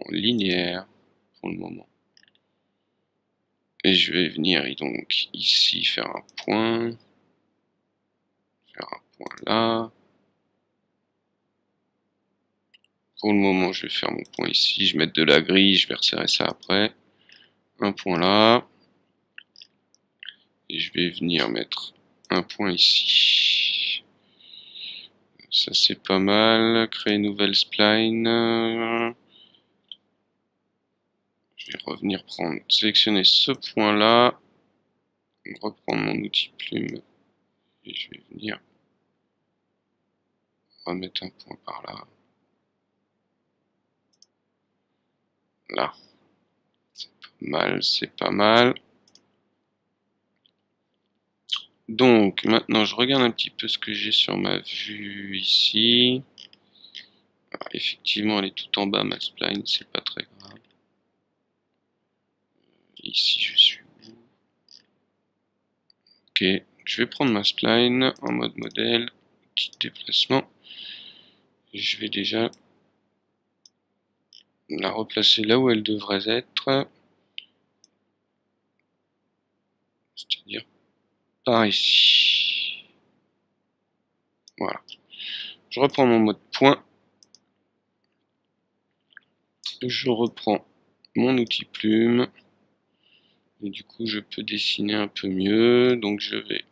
linéaire pour le moment. Et je vais venir donc ici faire un point là. Pour le moment, je vais faire mon point ici. Je vais mettre de la grille, je vais resserrer ça après. Un point là. Et je vais venir mettre un point ici. Ça c'est pas mal. Créer une nouvelle spline. Je vais revenir prendre, sélectionner ce point là. Reprendre mon outil plume. Et je vais venir remettre un point par là. Là. C'est pas mal, c'est pas mal. Donc maintenant je regarde un petit peu ce que j'ai sur ma vue ici. Alors, effectivement elle est tout en bas ma spline, c'est pas très grave. Ici je suis où? Ok, je vais prendre ma spline en mode modèle, petit déplacement. Et je vais déjà la replacer là où elle devrait être. C'est-à-dire par ici. Voilà. Je reprends mon mode point. Je reprends mon outil plume. Et du coup, je peux dessiner un peu mieux. Donc, je vais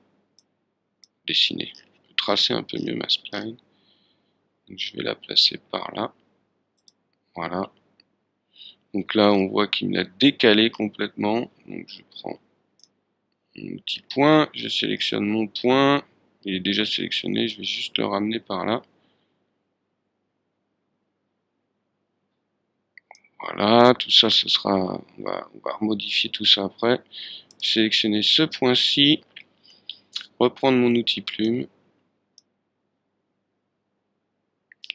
dessiner. Je peux tracer un peu mieux ma spline. Donc, je vais la placer par là. Voilà. Donc là, on voit qu'il me l'a décalé complètement. Donc je prends mon petit point, je sélectionne mon point. Il est déjà sélectionné, je vais juste le ramener par là. Voilà, tout ça, ce sera, on va remodifier tout ça après. Sélectionner ce point-ci, reprendre mon outil plume.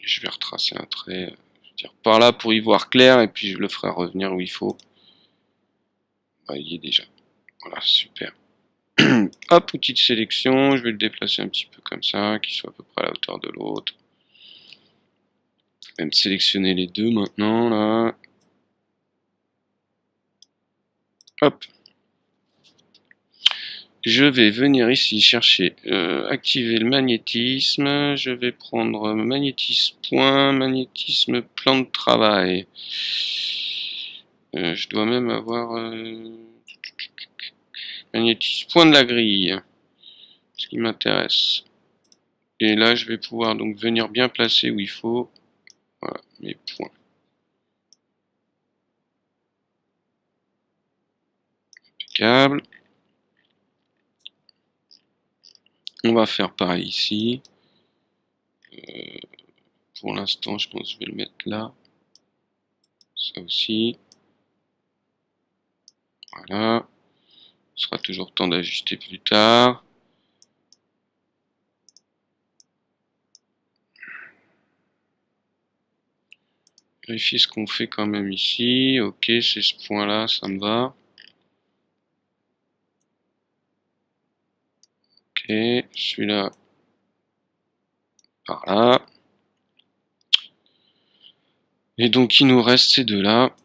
Je vais retracer un trait, je veux dire, par là pour y voir clair, et puis je le ferai revenir où il faut. Bah, il y est déjà. Voilà, super. Hop, outil de sélection, je vais le déplacer un petit peu comme ça, qu'il soit à peu près à la hauteur de l'autre. Je vais même sélectionner les deux maintenant, là. Hop. Je vais venir ici chercher, activer le magnétisme. Je vais prendre magnétisme point, magnétisme plan de travail. Je dois même avoir magnétisme point de la grille, ce qui m'intéresse. Et là, je vais pouvoir donc venir bien placer où il faut. Voilà, mes points. Impeccable. On va faire pareil ici. Pour l'instant, je pense que je vais le mettre là. Ça aussi. Voilà. Ce sera toujours temps d'ajuster plus tard. Vérifier ce qu'on fait quand même ici. Ok, c'est ce point-là, ça me va. Ok, celui-là par là. Et donc il nous reste ces deux-là.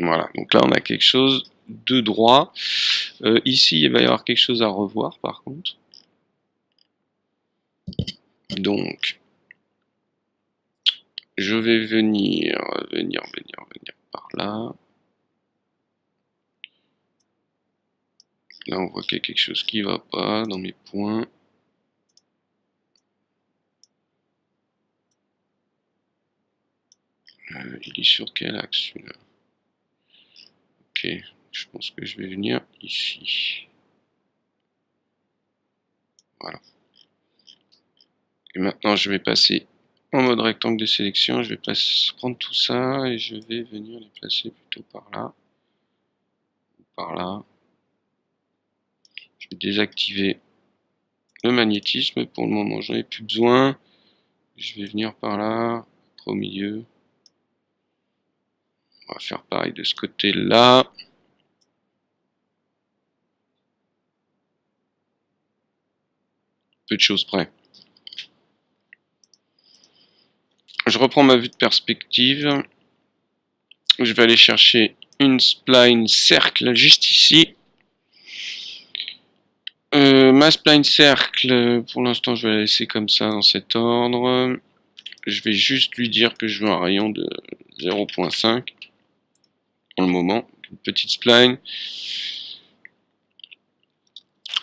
Voilà, donc là on a quelque chose de droit. Ici il va y avoir quelque chose à revoir par contre. Donc je vais venir par là. Là on voit qu'il y a quelque chose qui va pas dans mes points. Il est sur quel axe celui-là? Ok, je pense que je vais venir ici. Voilà. Et maintenant je vais passer en mode rectangle de sélection. Je vais prendre tout ça et je vais venir les placer plutôt par là. Par là. Je vais désactiver le magnétisme. Pour le moment, j'en ai plus besoin. Je vais venir par là, après au milieu. On va faire pareil de ce côté-là. Peu de choses près. Je reprends ma vue de perspective. Je vais aller chercher une spline cercle juste ici. Ma spline cercle, pour l'instant, je vais la laisser comme ça dans cet ordre. Je vais juste lui dire que je veux un rayon de 0.5 pour le moment. Une petite spline.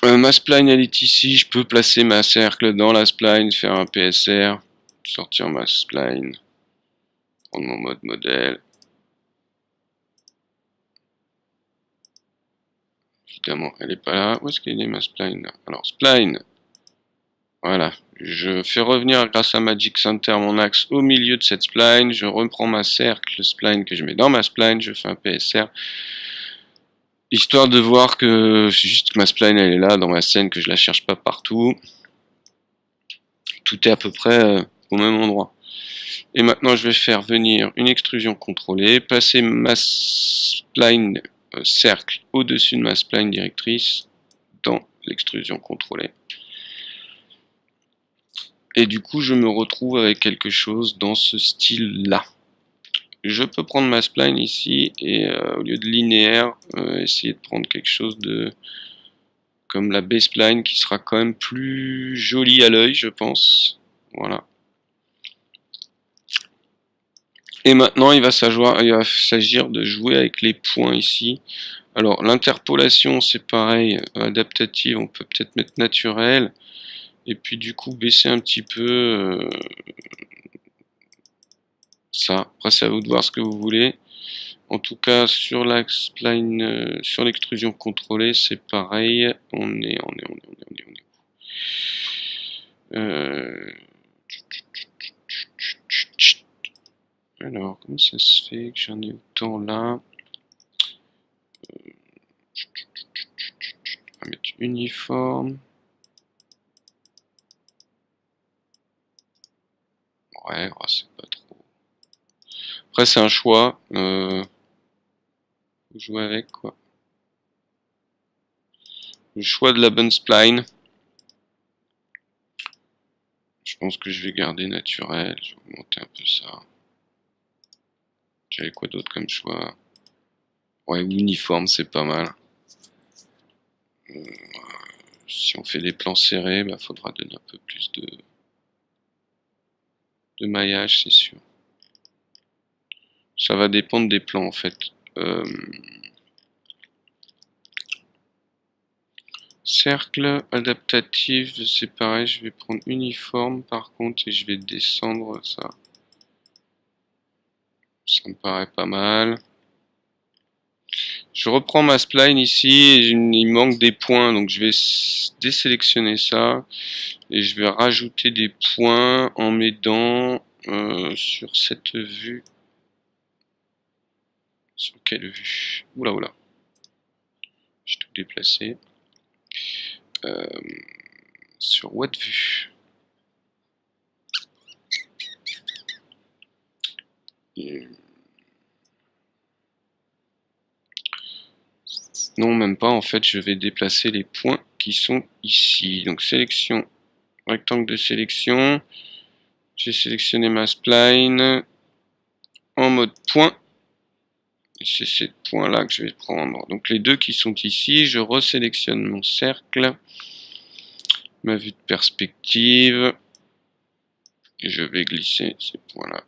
Ma spline elle est ici, je peux placer ma cercle dans la spline, faire un PSR, sortir ma spline, prendre mon mode modèle. Évidemment, elle n'est pas là. Où est-ce qu'elle est ma spline là? Alors, spline, voilà. Je fais revenir grâce à Magic Center mon axe au milieu de cette spline. Je reprends ma cercle spline que je mets dans ma spline. Je fais un PSR. Histoire de voir que c'est juste que ma spline elle est là dans ma scène, que je la cherche pas partout. Tout est à peu près au même endroit. Et maintenant, je vais faire venir une extrusion contrôlée, passer ma spline cercle au-dessus de ma spline directrice dans l'extrusion contrôlée. Et du coup, je me retrouve avec quelque chose dans ce style-là. Je peux prendre ma spline ici et au lieu de linéaire, essayer de prendre quelque chose de comme la B-spline qui sera quand même plus joli à l'œil, je pense. Voilà. Et maintenant, il va s'agir de jouer avec les points ici. Alors l'interpolation c'est pareil, adaptative on peut peut-être mettre naturel. Et puis du coup baisser un petit peu ça. Après c'est à vous de voir ce que vous voulez. En tout cas sur la spline, sur l'extrusion contrôlée c'est pareil. On est. Alors comment ça se fait que j'en ai autant là? On va mettre uniforme. Ouais, oh, c'est pas trop. Après c'est un choix. Faut jouer avec quoi. Le choix de la bonne spline. Je pense que je vais garder naturel. Je vais augmenter un peu ça. J'avais quoi d'autre comme choix? Ouais, uniforme, c'est pas mal. Si on fait des plans serrés, bah, faudra donner un peu plus de maillage, c'est sûr. Ça va dépendre des plans en fait. Cercle adaptatif, c'est pareil, je vais prendre uniforme par contre et je vais descendre ça. Ça me paraît pas mal. Je reprends ma spline ici et il me manque des points donc je vais désélectionner ça et je vais rajouter des points en m'aidant sur cette vue. Sur quelle vue? Oula oula. J'ai tout déplacé. Sur what vue? Non, même pas. En fait, je vais déplacer les points qui sont ici. Donc, sélection, rectangle de sélection. J'ai sélectionné ma spline en mode point. C'est ces points-là que je vais prendre. Donc, les deux qui sont ici, je resélectionne mon cercle, ma vue de perspective. Et je vais glisser ces points-là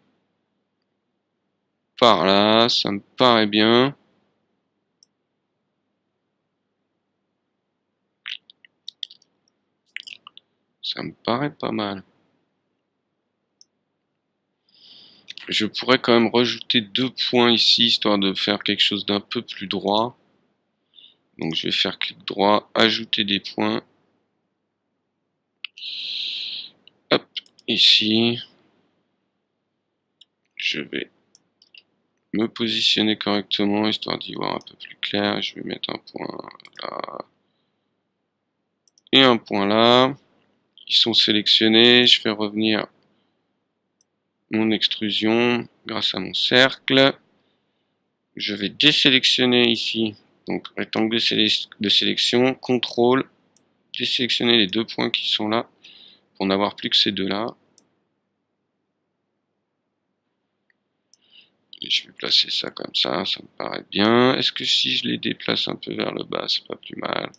par là. Ça me paraît bien. Ça me paraît pas mal. Je pourrais quand même rajouter 2 points ici, histoire de faire quelque chose d'un peu plus droit. Donc je vais faire clic droit, ajouter des points. Hop, ici. Je vais me positionner correctement, histoire d'y voir un peu plus clair. Je vais mettre un point là. Et un point là. Ils sont sélectionnés. Je fais revenir mon extrusion grâce à mon cercle. Je vais désélectionner ici. Donc rectangle de sélection, contrôle, désélectionner les 2 points qui sont là pour n'avoir plus que ces deux là. Et je vais placer ça comme ça me paraît bien. Est-ce que si je les déplace un peu vers le bas, c'est pas plus mal?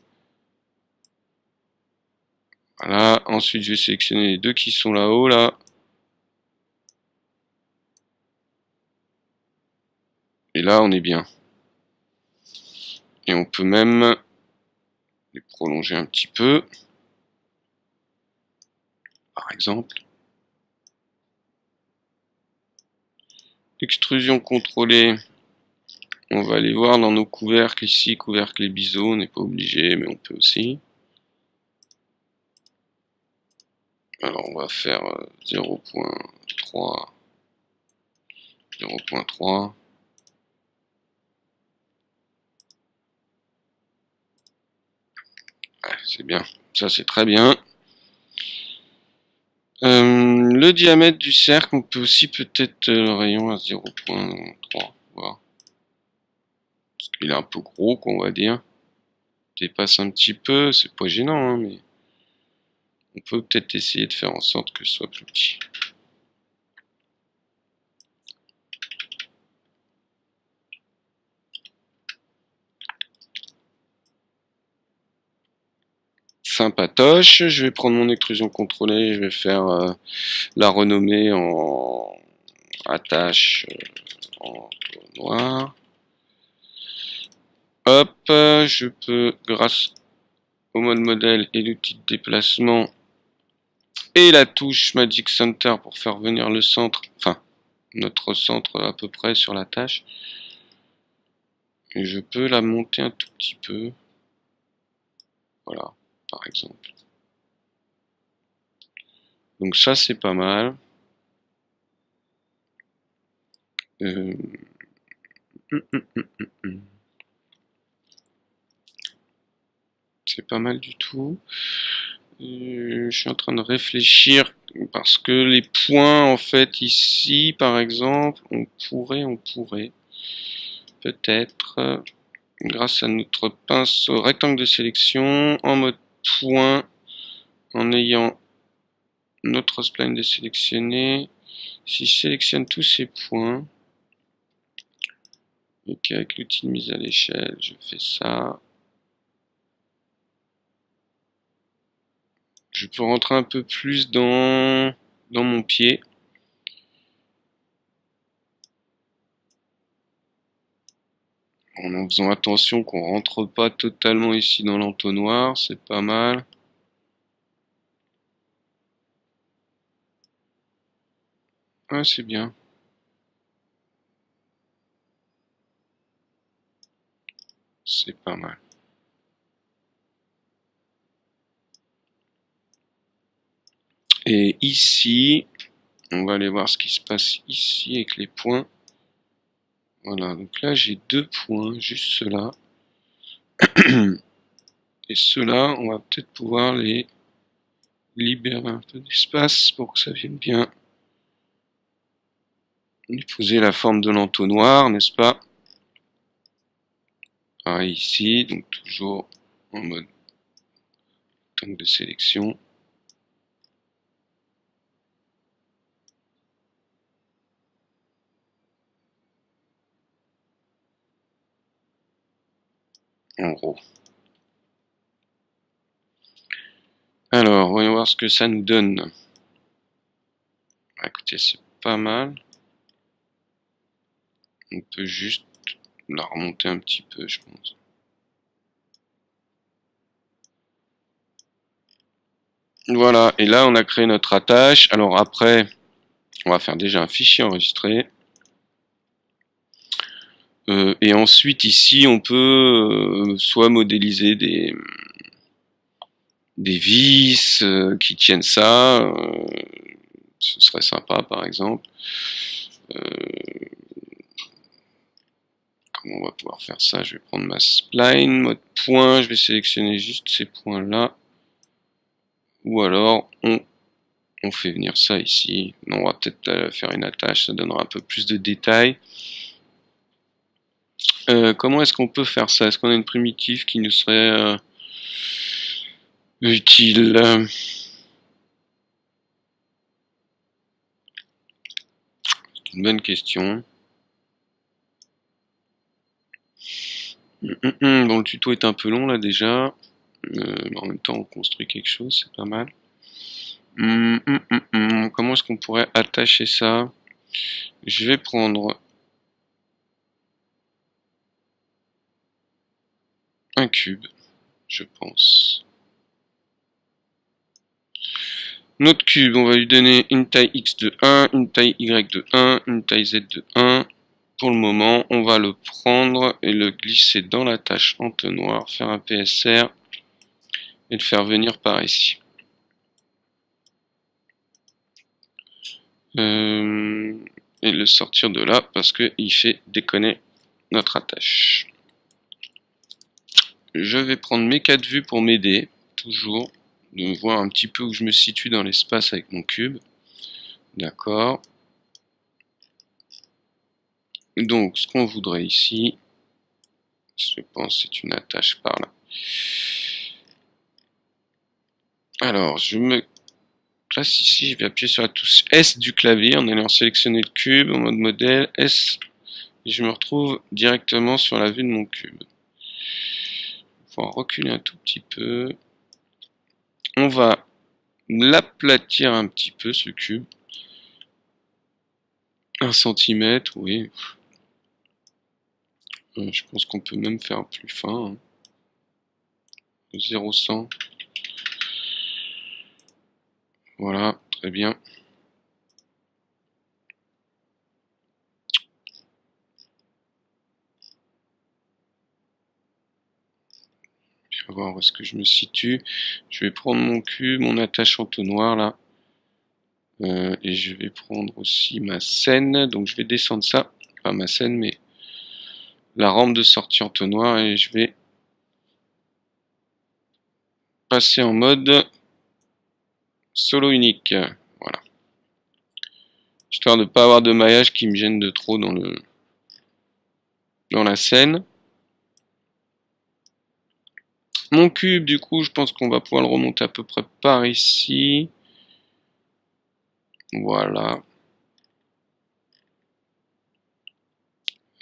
Voilà, ensuite je vais sélectionner les deux qui sont là-haut là. Et là on est bien. Et on peut même les prolonger un petit peu. Par exemple. Extrusion contrôlée. On va aller voir dans nos couvercles ici, couvercle et biseau, on n'est pas obligé, mais on peut aussi. Alors on va faire 0.3, 0.3. Ouais, c'est bien, ça c'est très bien. Le diamètre du cercle, on peut aussi peut-être le rayon à 0.3, voir. Parce qu'il est un peu gros, qu'on va dire. Dépasse un petit peu, c'est pas gênant, hein, mais on peut peut-être essayer de faire en sorte que ce soit plus petit. Sympatoche, je vais prendre mon extrusion contrôlée, je vais faire la renommer en attache en noir. Hop, là, je peux, grâce au mode modèle et l'outil de déplacement et la touche Magic Center pour faire venir le centre, enfin notre centre à peu près sur la tâche, et je peux la monter un tout petit peu, voilà, par exemple. Donc ça c'est pas mal. Euh... C'est pas mal du tout. Je suis en train de réfléchir parce que les points en fait ici par exemple on pourrait peut-être grâce à notre pinceau rectangle de sélection en mode point en ayant notre spline désélectionné, si je sélectionne tous ces points et qu'avec l'outil de mise à l'échelle je fais ça, je peux rentrer un peu plus dans mon pied. En faisant attention qu'on rentre pas totalement ici dans l'entonnoir, c'est pas mal. Ouais, c'est bien. C'est pas mal. Et ici, on va aller voir ce qui se passe ici avec les points. Voilà, donc là j'ai deux points, juste ceux-là. Et ceux-là, on va peut-être pouvoir les libérer un peu d'espace pour que ça vienne bien épouser la forme de l'entonnoir, n'est-ce pas? Pareil ici, donc toujours en mode rectangle de sélection. En gros. Alors, voyons voir ce que ça nous donne. Écoutez, c'est pas mal. On peut juste la remonter un petit peu, je pense. Voilà, et là on a créé notre attache. Alors après, on va faire déjà un fichier enregistré. Et ensuite ici, on peut soit modéliser des vis qui tiennent ça. Ce serait sympa par exemple. Comment on va pouvoir faire ça? Je vais prendre ma spline, mode point, je vais sélectionner juste ces points là. Ou alors on fait venir ça ici. Non, on va peut-être faire une attache, ça donnera un peu plus de détails. Comment est-ce qu'on peut faire ça? Est-ce qu'on a une primitive qui nous serait utile? C'est une bonne question. Bon, le tuto est un peu long là déjà. Mais en même temps, on construit quelque chose, c'est pas mal. Comment est-ce qu'on pourrait attacher ça? Je vais prendre un cube, je pense. Notre cube, on va lui donner une taille X de 1, une taille Y de 1, une taille Z de 1. Pour le moment, on va le prendre et le glisser dans la tâche entonnoir, faire un PSR et le faire venir par ici. Et le sortir de là parce qu'il fait déconner notre attache. Je vais prendre mes 4 vues pour m'aider, toujours, de voir un petit peu où je me situe dans l'espace avec mon cube. D'accord. Donc, ce qu'on voudrait ici, je pense c'est une attache par là. Alors, je me place ici, je vais appuyer sur la touche S du clavier en allant sélectionner le cube en mode modèle, S, et je me retrouve directement sur la vue de mon cube. Il faut reculer un tout petit peu. On va l'aplatir un petit peu ce cube. 1 cm, oui. Je pense qu'on peut même faire plus fin. 0,100. Voilà, très bien. On va voir où est-ce que je me situe. Je vais prendre mon cube, mon attache entonnoir là. Et je vais prendre aussi ma scène. Donc je vais descendre ça. Pas ma scène, mais la rampe de sortie entonnoir. Et je vais passer en mode solo unique. Voilà. Histoire de ne pas avoir de maillage qui me gêne de trop dans la scène. Mon cube, du coup, je pense qu'on va pouvoir le remonter à peu près par ici. Voilà.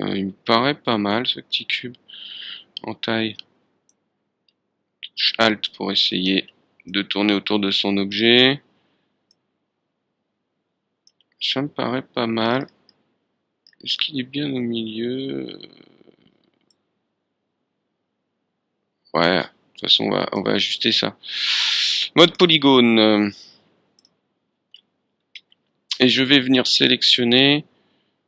Il me paraît pas mal ce petit cube en taille. Touche Alt pour essayer de tourner autour de son objet. Ça me paraît pas mal. Est-ce qu'il est bien au milieu? Ouais, de toute façon on va ajuster ça. Mode polygone. Et je vais venir sélectionner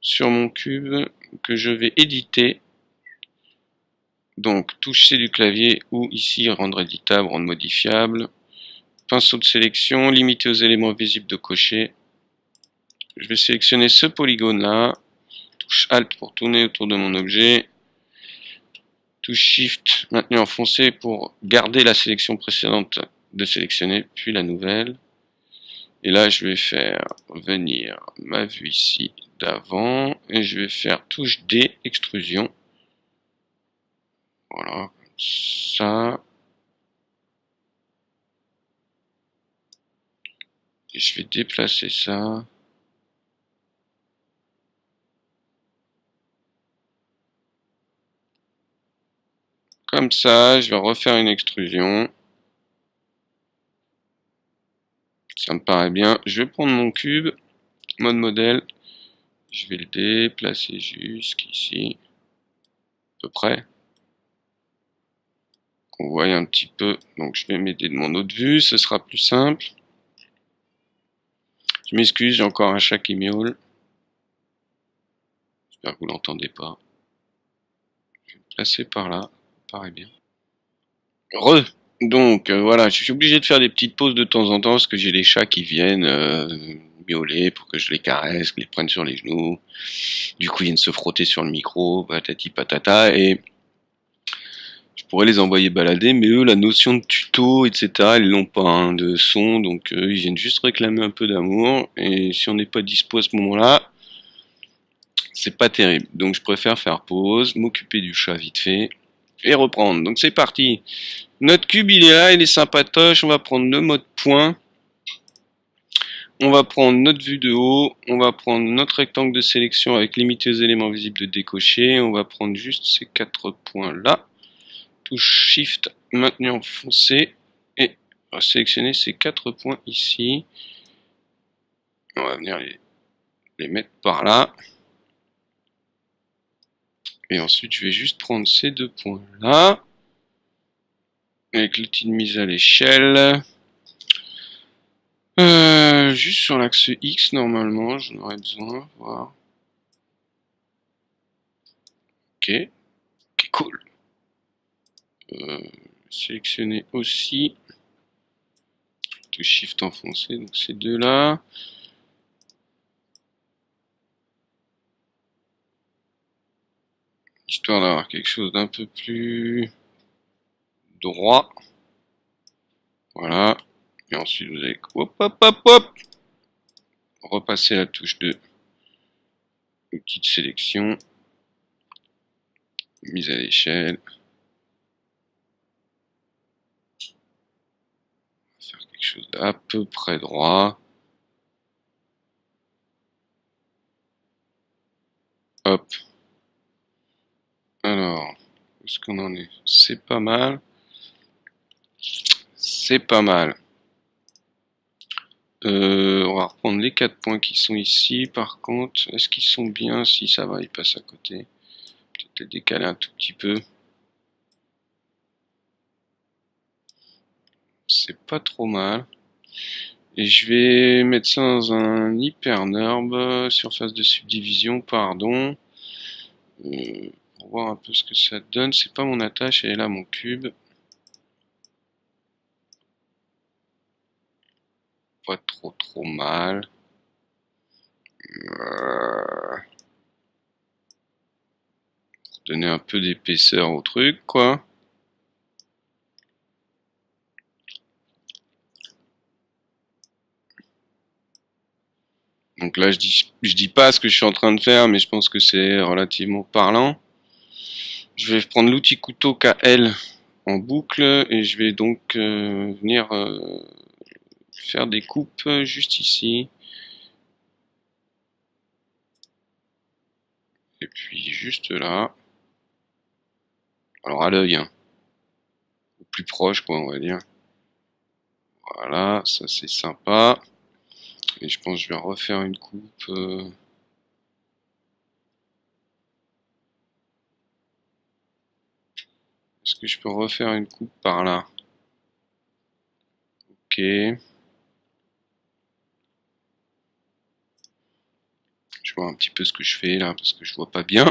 sur mon cube que je vais éditer. Donc touche C du clavier ou ici rendre éditable, rendre modifiable. Pinceau de sélection, limité aux éléments visibles de cocher. Je vais sélectionner ce polygone là. Touche Alt pour tourner autour de mon objet. Touche Shift maintenu enfoncé pour garder la sélection précédente de sélectionner, puis la nouvelle. Et là, je vais faire venir ma vue ici d'avant. Et je vais faire touche D, extrusion. Voilà, comme ça. Et je vais déplacer ça. Comme ça, je vais refaire une extrusion. Ça me paraît bien. Je vais prendre mon cube, mode modèle. Je vais le déplacer jusqu'ici. À peu près. Qu'on voit un petit peu. Donc je vais m'aider de mon autre vue, ce sera plus simple. Je m'excuse, j'ai encore un chat qui miaule. J'espère que vous l'entendez pas. Je vais le placer par là, ça paraît bien. Donc voilà, je suis obligé de faire des petites pauses de temps en temps parce que j'ai les chats qui viennent miauler pour que je les caresse, que je les prenne sur les genoux. Du coup, ils viennent se frotter sur le micro, patati patata, et je pourrais les envoyer balader, mais eux, la notion de tuto, etc., ils l'ont pas, hein, de son, donc ils viennent juste réclamer un peu d'amour, et si on n'est pas dispo à ce moment-là, c'est pas terrible. Donc je préfère faire pause, m'occuper du chat vite fait, et reprendre. Donc c'est parti. Notre cube, il est là, il est sympatoche, on va prendre le mode point. On va prendre notre vue de haut, on va prendre notre rectangle de sélection avec limité aux éléments visibles de décocher, on va prendre juste ces 4 points là. Touche Shift maintenu enfoncé et on va sélectionner ces 4 points ici. On va venir les mettre par là. Et ensuite je vais juste prendre ces 2 points là. Avec l'outil de mise à l'échelle. Juste sur l'axe X normalement, j'en aurais besoin. Voir. Ok, cool. Sélectionner aussi. Touche Shift enfoncé, donc ces deux là. Histoire d'avoir quelque chose d'un peu plus droit. Voilà. Et ensuite vous allez hop hop hop hop repasser la touche de outil de sélection. Mise à l'échelle. Faire quelque chose d'à peu près droit. Hop. Alors, où est-ce qu'on en est? C'est pas mal. C'est pas mal. On va reprendre les 4 points qui sont ici. Par contre, est-ce qu'ils sont bien? Si ça va, ils passent à côté. Peut-être les décaler un tout petit peu. C'est pas trop mal. Et je vais mettre ça dans un hypernurb, surface de subdivision, pardon. Pour voir un peu ce que ça donne. C'est pas mon attache, elle est là, mon cube. Pas trop mal. Pour donner un peu d'épaisseur au truc, quoi. Donc là, je dis pas ce que je suis en train de faire, mais je pense que c'est relativement parlant. Je vais prendre l'outil couteau KL en boucle et je vais donc venir faire des coupes juste ici. Et puis juste là. Alors à l'œil, hein. Au plus proche, quoi, on va dire. Voilà, ça c'est sympa. Et je pense que je vais refaire une coupe. Est-ce que je peux refaire une coupe par là? Ok. Je vois un petit peu ce que je fais là, parce que je vois pas bien.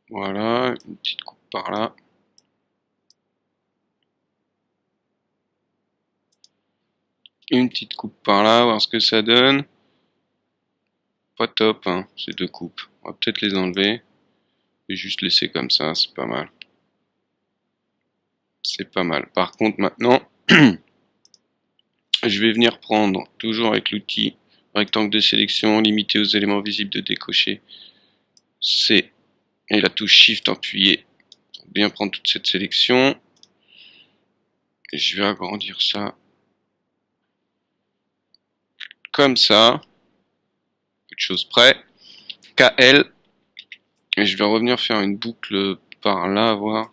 Voilà, une petite coupe par là. Une petite coupe par là, voir ce que ça donne. Pas top, hein, ces deux coupes. On va peut-être les enlever. Et juste laisser comme ça, c'est pas mal. C'est pas mal. Par contre, maintenant, je vais venir prendre, toujours avec l'outil rectangle de sélection, limité aux éléments visibles de décocher. C et la touche Shift appuyée pour bien prendre toute cette sélection. Et je vais agrandir ça comme ça. Peu de choses près. KL. Et je vais revenir faire une boucle par là, voir.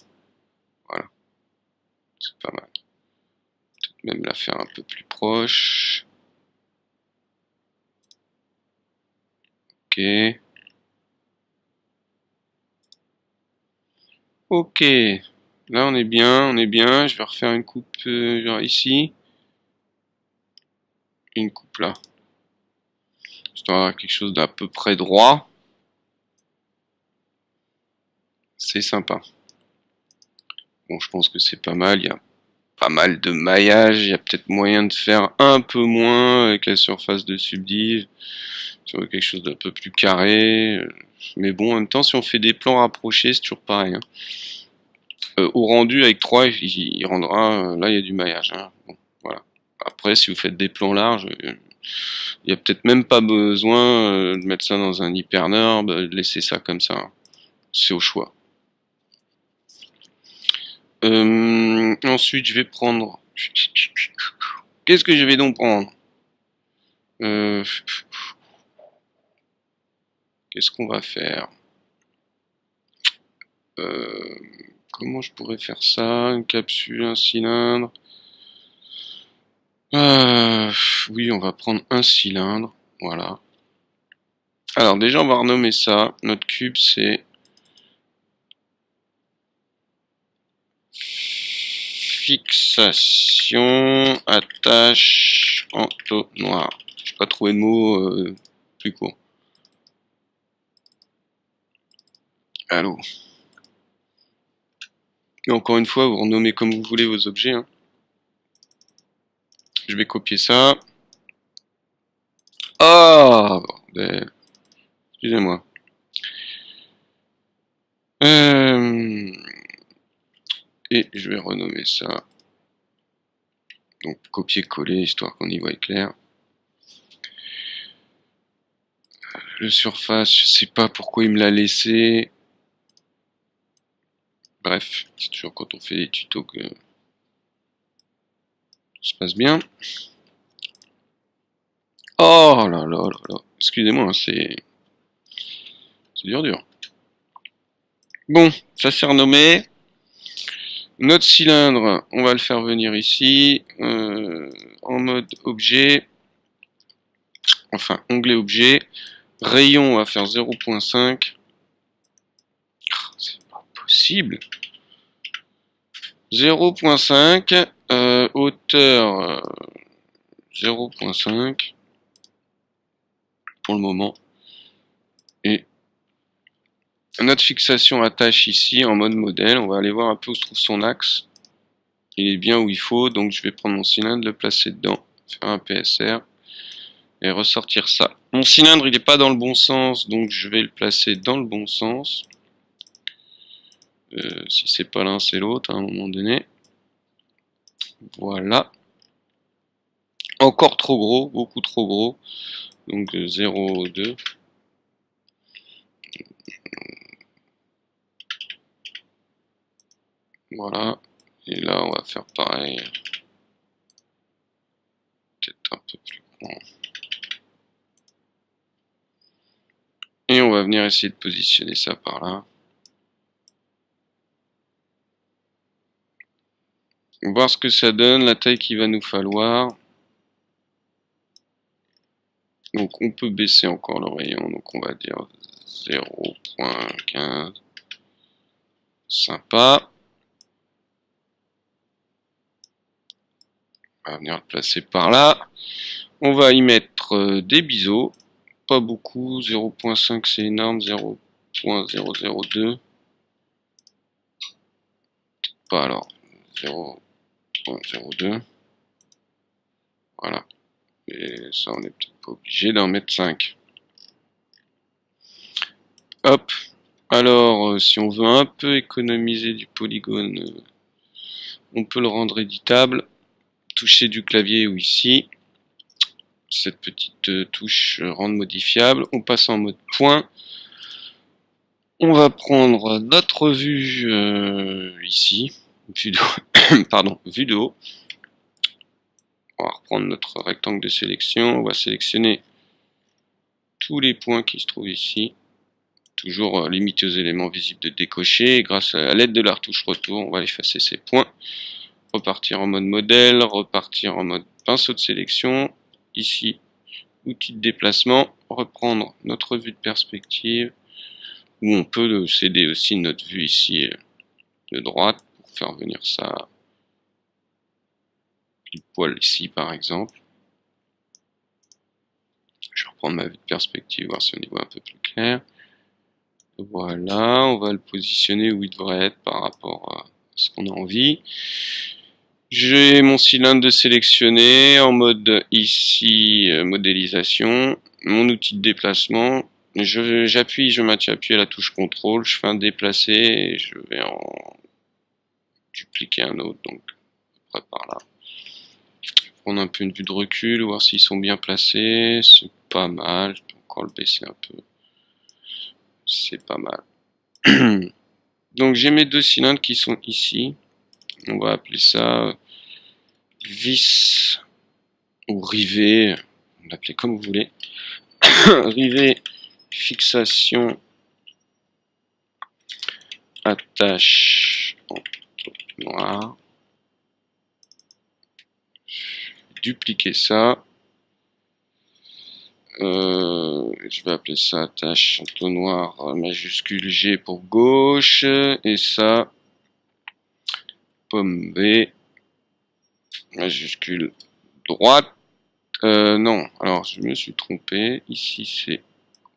Voilà. C'est pas mal. Peut-être même la faire un peu plus proche. Ok. Ok. Là on est bien, on est bien. Je vais refaire une coupe genre ici. Et une coupe là. Histoire d'avoir quelque chose d'à peu près droit. C'est sympa. Bon, je pense que c'est pas mal. Il y a pas mal de maillage. Il y a peut-être moyen de faire un peu moins avec la surface de subdiv. Sur quelque chose d'un peu plus carré. Mais bon, en même temps, si on fait des plans rapprochés, c'est toujours pareil, hein. Au rendu avec 3, il rendra. Là, il y a du maillage, hein. Bon, voilà. Après, si vous faites des plans larges, il n'y a peut-être même pas besoin de mettre ça dans un hypernurb, de laisser ça comme ça, hein. C'est au choix. Ensuite, je vais prendre. Qu'est-ce que je vais donc prendre? Qu'est-ce qu'on va faire? Comment je pourrais faire ça? Une capsule, un cylindre. Oui, on va prendre un cylindre. Voilà. Alors déjà, on va renommer ça. Notre cube, c'est fixation attache entonnoir. Je n'ai pas trouvé de mot plus court. Allô. Et encore une fois, vous renommez comme vous voulez vos objets, hein. Je vais copier ça. Ah, bordel. Excusez-moi. Et je vais renommer ça. Donc copier-coller, histoire qu'on y voit clair. Le surface, je sais pas pourquoi il me l'a laissé. Bref, c'est toujours quand on fait des tutos que tout se passe bien. Oh là là là là. Excusez-moi, hein, c'est dur. Bon, ça s'est renommé. Notre cylindre, on va le faire venir ici. En mode objet. Enfin, onglet objet. Rayon, on va faire 0.5. cible 0.5, hauteur 0.5 pour le moment. Et notre fixation attache ici en mode modèle. On va aller voir un peu où se trouve son axe. Il est bien où il faut, donc je vais prendre mon cylindre, le placer dedans, faire un PSR et ressortir ça. Mon cylindre il n'est pas dans le bon sens, donc je vais le placer dans le bon sens. Si c'est pas l'un, c'est l'autre à un moment donné. Voilà. Encore trop gros, beaucoup trop gros. Donc 0,2. Voilà. Et là, on va faire pareil. Peut-être un peu plus grand. Et on va venir essayer de positionner ça par là. Voir ce que ça donne, la taille qu'il va nous falloir. Donc on peut baisser encore le rayon, donc on va dire 0.15. Sympa. On va venir le placer par là. On va y mettre des biseaux. Pas beaucoup, 0.5 c'est énorme, 0.002. Pas alors, 0.02. Voilà. Et ça, on n'est peut-être pas obligé d'en mettre 5. Hop. Alors, si on veut un peu économiser du polygone, on peut le rendre éditable. Toucher du clavier ou ici. Cette petite touche rendre modifiable. On passe en mode point. On va prendre notre vue ici. Vue de haut. Pardon, vue de haut. On va reprendre notre rectangle de sélection. On va sélectionner tous les points qui se trouvent ici. Toujours limité aux éléments visibles de décocher. Grâce à l'aide de la retouche retour, on va effacer ces points. Repartir en mode modèle, repartir en mode pinceau de sélection. Ici, outil de déplacement, reprendre notre vue de perspective. Ou on peut céder aussi notre vue ici de droite pour faire venir ça pile poil ici par exemple. Je vais reprendre ma vue de perspective, voir si on y voit un peu plus clair. Voilà, on va le positionner où il devrait être par rapport à ce qu'on a envie. J'ai mon cylindre de sélectionner en mode ici modélisation, mon outil de déplacement. J'appuie, je maintiens appuyé à la touche contrôle, je fais un déplacer et je vais en dupliquer un autre, donc à peu près par là. Prendre un peu une vue de recul, voir s'ils sont bien placés, c'est pas mal, je peux encore le baisser un peu. C'est pas mal. Donc j'ai mes deux cylindres qui sont ici. On va appeler ça vis ou rivet, on l'appelait comme vous voulez. Rivet, fixation, attache en noir. Dupliquer ça. Je vais appeler ça attache entonnoir majuscule G pour gauche et ça pomme V majuscule droite. Non, alors je me suis trompé. Ici c'est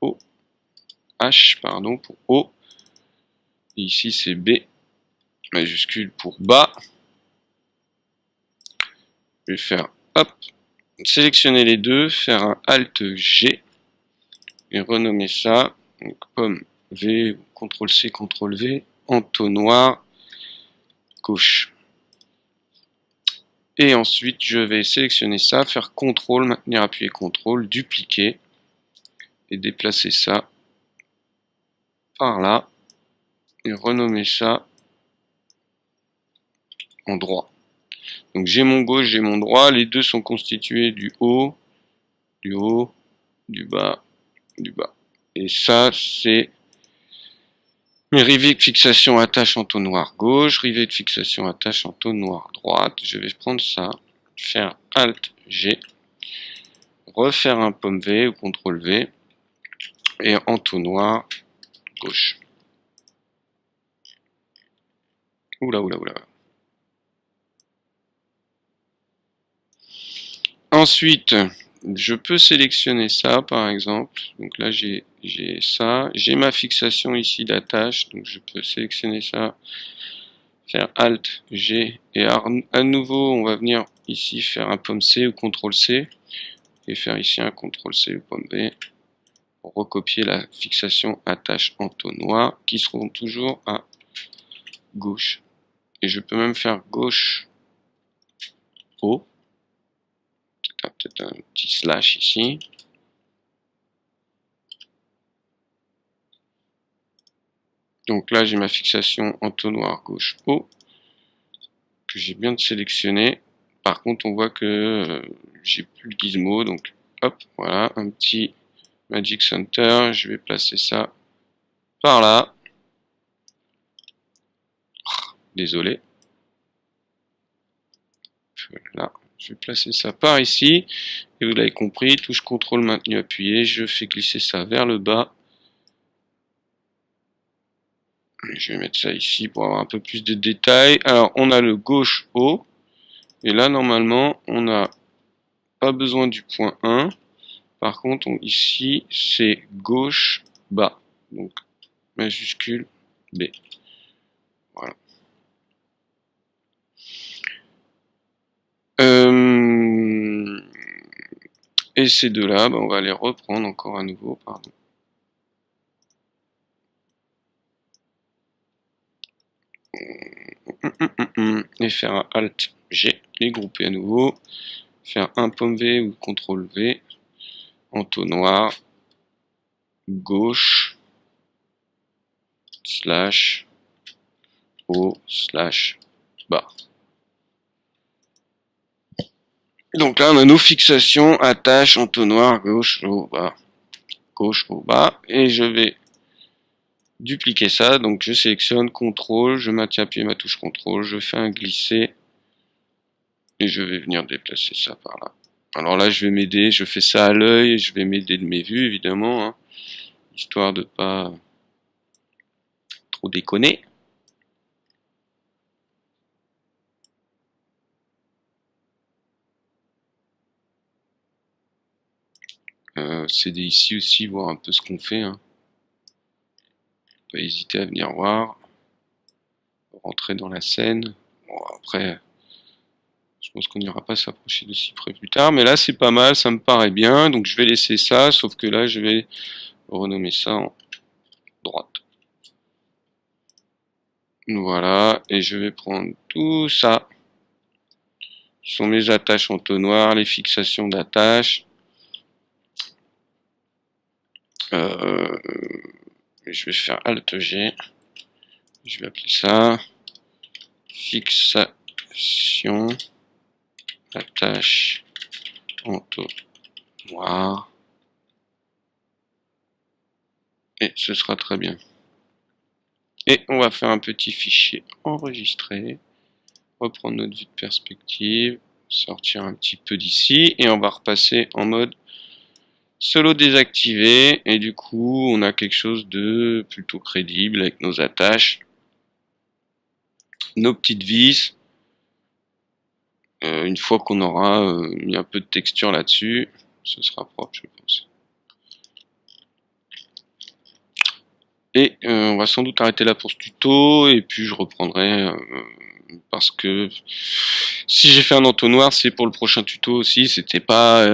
O H pardon pour O. Et ici c'est B majuscule pour bas. Je vais faire hop, sélectionner les deux, faire un Alt G et renommer ça donc pomme V, CTRL C, CTRL V, entonnoir gauche. Et ensuite je vais sélectionner ça, faire CTRL, maintenir appuyé CTRL, dupliquer et déplacer ça par là et renommer ça en droit. Donc j'ai mon gauche, j'ai mon droit, les deux sont constitués du haut, du haut, du bas, du bas. Et ça c'est mes rivets de fixation attache entonnoir gauche, rivet de fixation attache entonnoir droite. Je vais prendre ça, faire Alt G, refaire un pomme V ou CTRL V et entonnoir gauche. Oula, oula, oula. Ensuite, je peux sélectionner ça par exemple. Donc là j'ai ça. J'ai ma fixation ici d'attache. Donc je peux sélectionner ça. Faire Alt G et à nouveau on va venir ici faire un pomme C ou CTRL C et faire ici un CTRL C ou pomme B pour recopier la fixation attache entonnoir qui seront toujours à gauche. Et je peux même faire gauche haut, peut-être un petit slash ici. Donc là j'ai ma fixation entonnoir gauche haut que j'ai bien sélectionné. Par contre on voit que j'ai plus le gizmo, donc hop, voilà, un petit Magic Center, je vais placer ça par là. Désolé. Là, je vais placer ça par ici. Et vous l'avez compris, touche CTRL maintenu appuyé, je fais glisser ça vers le bas. Je vais mettre ça ici pour avoir un peu plus de détails. Alors, on a le gauche haut. Et là, normalement, on n'a pas besoin du point 1. Par contre, ici, c'est gauche bas. Donc, majuscule B. Voilà. Et ces deux-là, on va les reprendre encore à nouveau. Pardon. Et faire un Alt G, les grouper à nouveau, faire un pomme V ou CTRL V, entonnoir, gauche, slash, haut, slash, bas. Donc là on a nos fixations, attache, entonnoir, gauche, haut, bas, gauche, haut, bas, et je vais dupliquer ça, donc je sélectionne CTRL, je maintiens appuyé ma touche CTRL, je fais un glisser, et je vais venir déplacer ça par là. Alors là, je vais m'aider, je fais ça à l'œil, je vais m'aider de mes vues, évidemment, hein, histoire de pas trop déconner. C'est ici aussi, voir un peu ce qu'on fait. Hein. Pas hésiter à venir voir, rentrer dans la scène. Bon, après, je pense qu'on n'ira pas s'approcher de si près plus tard, mais là c'est pas mal, ça me paraît bien, donc je vais laisser ça, sauf que là je vais renommer ça en droite. Voilà, et je vais prendre tout ça. Ce sont mes attaches entonnoirs, les fixations d'attache. Je vais faire Alt G. Je vais appeler ça fixation attache entonnoir. Et ce sera très bien. Et on va faire un petit fichier enregistré, reprendre notre vue de perspective, sortir un petit peu d'ici et on va repasser en mode solo désactivé et du coup on a quelque chose de plutôt crédible avec nos attaches, nos petites vis. Une fois qu'on aura mis un peu de texture là-dessus, ce sera propre je pense. Et on va sans doute arrêter là pour ce tuto et puis je reprendrai parce que si j'ai fait un entonnoir c'est pour le prochain tuto aussi, c'était pas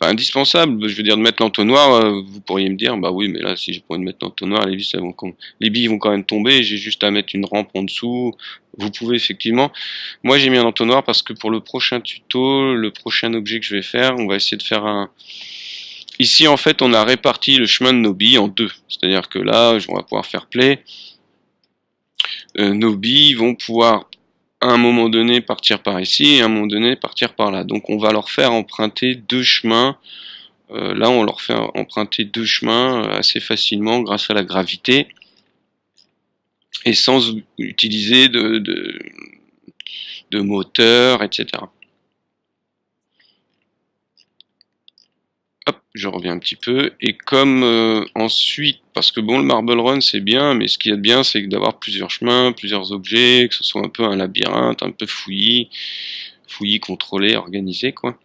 indispensable, je veux dire de mettre l'entonnoir, vous pourriez me dire bah oui mais là si j'ai pas envie de mettre l'entonnoir les billes vont quand même tomber, j'ai juste à mettre une rampe en dessous, vous pouvez effectivement. Moi j'ai mis un entonnoir parce que pour le prochain tuto, le prochain objet que je vais faire, on va essayer de faire un... Ici en fait on a réparti le chemin de nos billes en deux, c'est-à-dire que là on va pouvoir faire play, nos billes vont pouvoir à un moment donné partir par ici et à un moment donné partir par là. Donc on va leur faire emprunter deux chemins. Là on leur fait emprunter deux chemins assez facilement grâce à la gravité et sans utiliser de moteur, etc. Hop. je reviens un petit peu, et comme ensuite, parce que bon, le Marble Run c'est bien, mais ce qu'il y a de bien, c'est d'avoir plusieurs chemins, plusieurs objets, que ce soit un peu un labyrinthe, un peu fouillis, contrôlé, organisé, quoi.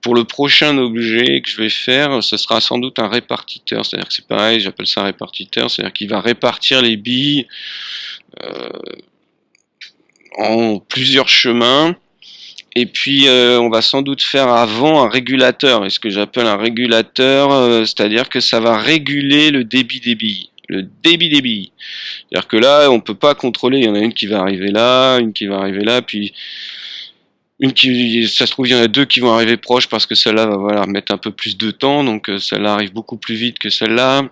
Pour le prochain objet que je vais faire, ce sera sans doute un répartiteur, c'est-à-dire que c'est pareil, j'appelle ça un répartiteur, c'est-à-dire qu'il va répartir les billes en plusieurs chemins. Et puis on va sans doute faire avant un régulateur, et ce que j'appelle un régulateur, c'est-à-dire que ça va réguler le débit des billes. Le débit des billes. C'est-à-dire que là, on peut pas contrôler, il y en a une qui va arriver là, une qui va arriver là, puis une qui, ça se trouve, il y en a deux qui vont arriver proches parce que celle-là va voilà, mettre un peu plus de temps, donc celle-là arrive beaucoup plus vite que celle-là.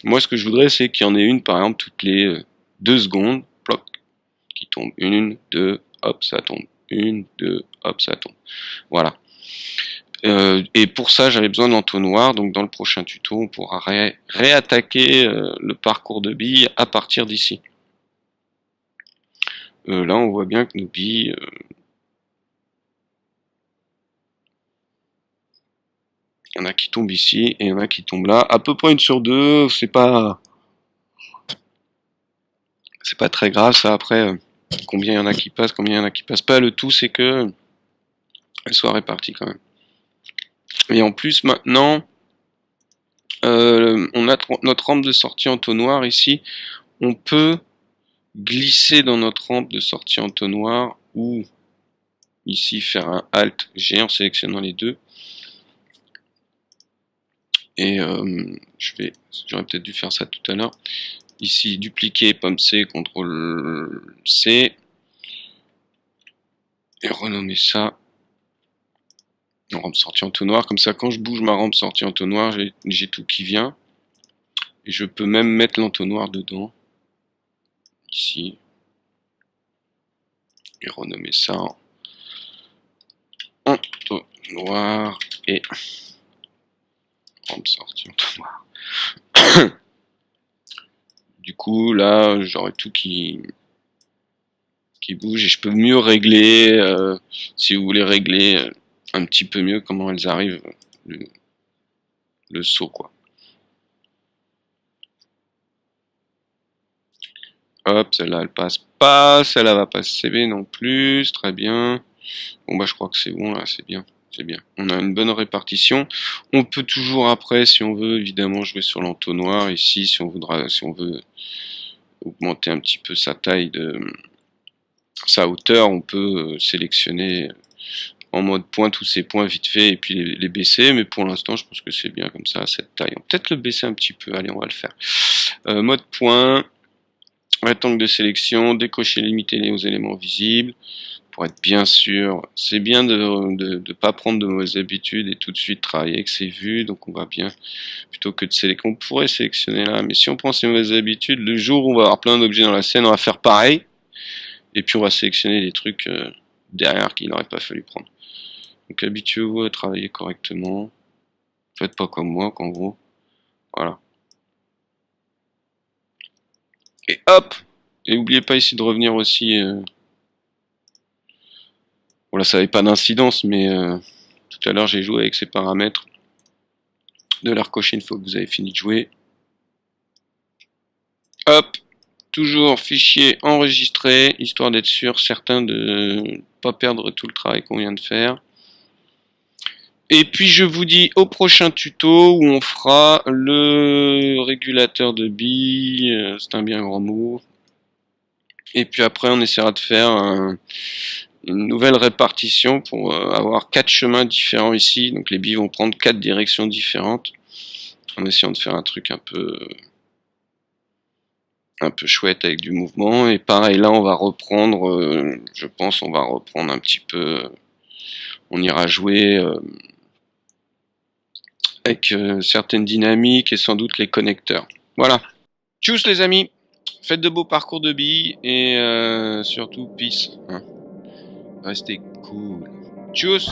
Moi, ce que je voudrais, c'est qu'il y en ait une, par exemple, toutes les 2 secondes, ploc, qui tombe. Une, deux, hop, ça tombe. Une, deux, hop, ça tombe. Voilà. Et pour ça, j'avais besoin de l'entonnoir, donc dans le prochain tuto, on pourra réattaquer le parcours de billes à partir d'ici. Là, on voit bien que nos billes... il y en a qui tombent ici, et il y en a qui tombent là. À peu près 1/2, c'est pas très grave, ça, après... combien il y en a qui passent, combien il y en a qui passent pas. Le tout, c'est que elles soient réparties quand même. Et en plus, maintenant, on a notre rampe de sortie entonnoir ici. On peut glisser dans notre rampe de sortie entonnoir ou ici faire un Alt G en sélectionnant les deux. Et j'aurais peut-être dû faire ça tout à l'heure. Ici, dupliquer, pomme C, CTRL C. Et renommer ça rampe sortie entonnoir. Comme ça, quand je bouge ma rampe sortie entonnoir, j'ai tout qui vient. Et je peux même mettre l'entonnoir dedans. Ici. Et renommer ça entonnoir et rampe sortie entonnoir. Du coup, là, j'aurai tout qui bouge et je peux mieux régler, si vous voulez régler un petit peu mieux comment elles arrivent, le saut, quoi. Hop, celle-là, elle passe pas, celle-là va pas se CV non plus, très bien. Bon, bah, je crois que c'est bon, là, c'est bien. C'est bien. On a une bonne répartition. On peut toujours après, si on veut, évidemment, jouer sur l'entonnoir. Ici, si on veut augmenter un petit peu sa taille sa hauteur, on peut sélectionner en mode point tous ces points vite fait et puis les baisser. Mais pour l'instant, je pense que c'est bien comme ça, à cette taille. On peut peut-être le baisser un petit peu. Allez, on va le faire. Mode point, rectangle de sélection, décocher, limiter aux éléments visibles. Pour être bien sûr, c'est bien de pas prendre de mauvaises habitudes et tout de suite travailler avec ses vues, donc on va bien, plutôt que de sélectionner, on pourrait sélectionner là, mais si on prend ces mauvaises habitudes, le jour où on va avoir plein d'objets dans la scène, on va faire pareil, et puis on va sélectionner des trucs derrière qu'il n'aurait pas fallu prendre. Donc habituez-vous à travailler correctement, faites pas comme moi, qu'en gros, voilà. Et hop, et n'oubliez pas ici de revenir aussi... Bon là ça n'avait pas d'incidence, mais tout à l'heure j'ai joué avec ces paramètres. De la recocher une fois que vous avez fini de jouer. Hop, toujours fichier enregistré, histoire d'être sûr, certain de ne pas perdre tout le travail qu'on vient de faire. Et puis je vous dis au prochain tuto où on fera le régulateur de billes, c'est un bien grand mot. Et puis après on essaiera de faire une nouvelle répartition pour avoir 4 chemins différents ici. Donc les billes vont prendre 4 directions différentes. En essayant de faire un truc un peu chouette avec du mouvement. Et pareil là on va reprendre, je pense on va reprendre un petit peu, on ira jouer avec certaines dynamiques et sans doute les connecteurs. Voilà. Tchuss les amis, faites de beaux parcours de billes et surtout peace. Hein. Restez cool. Tchuss.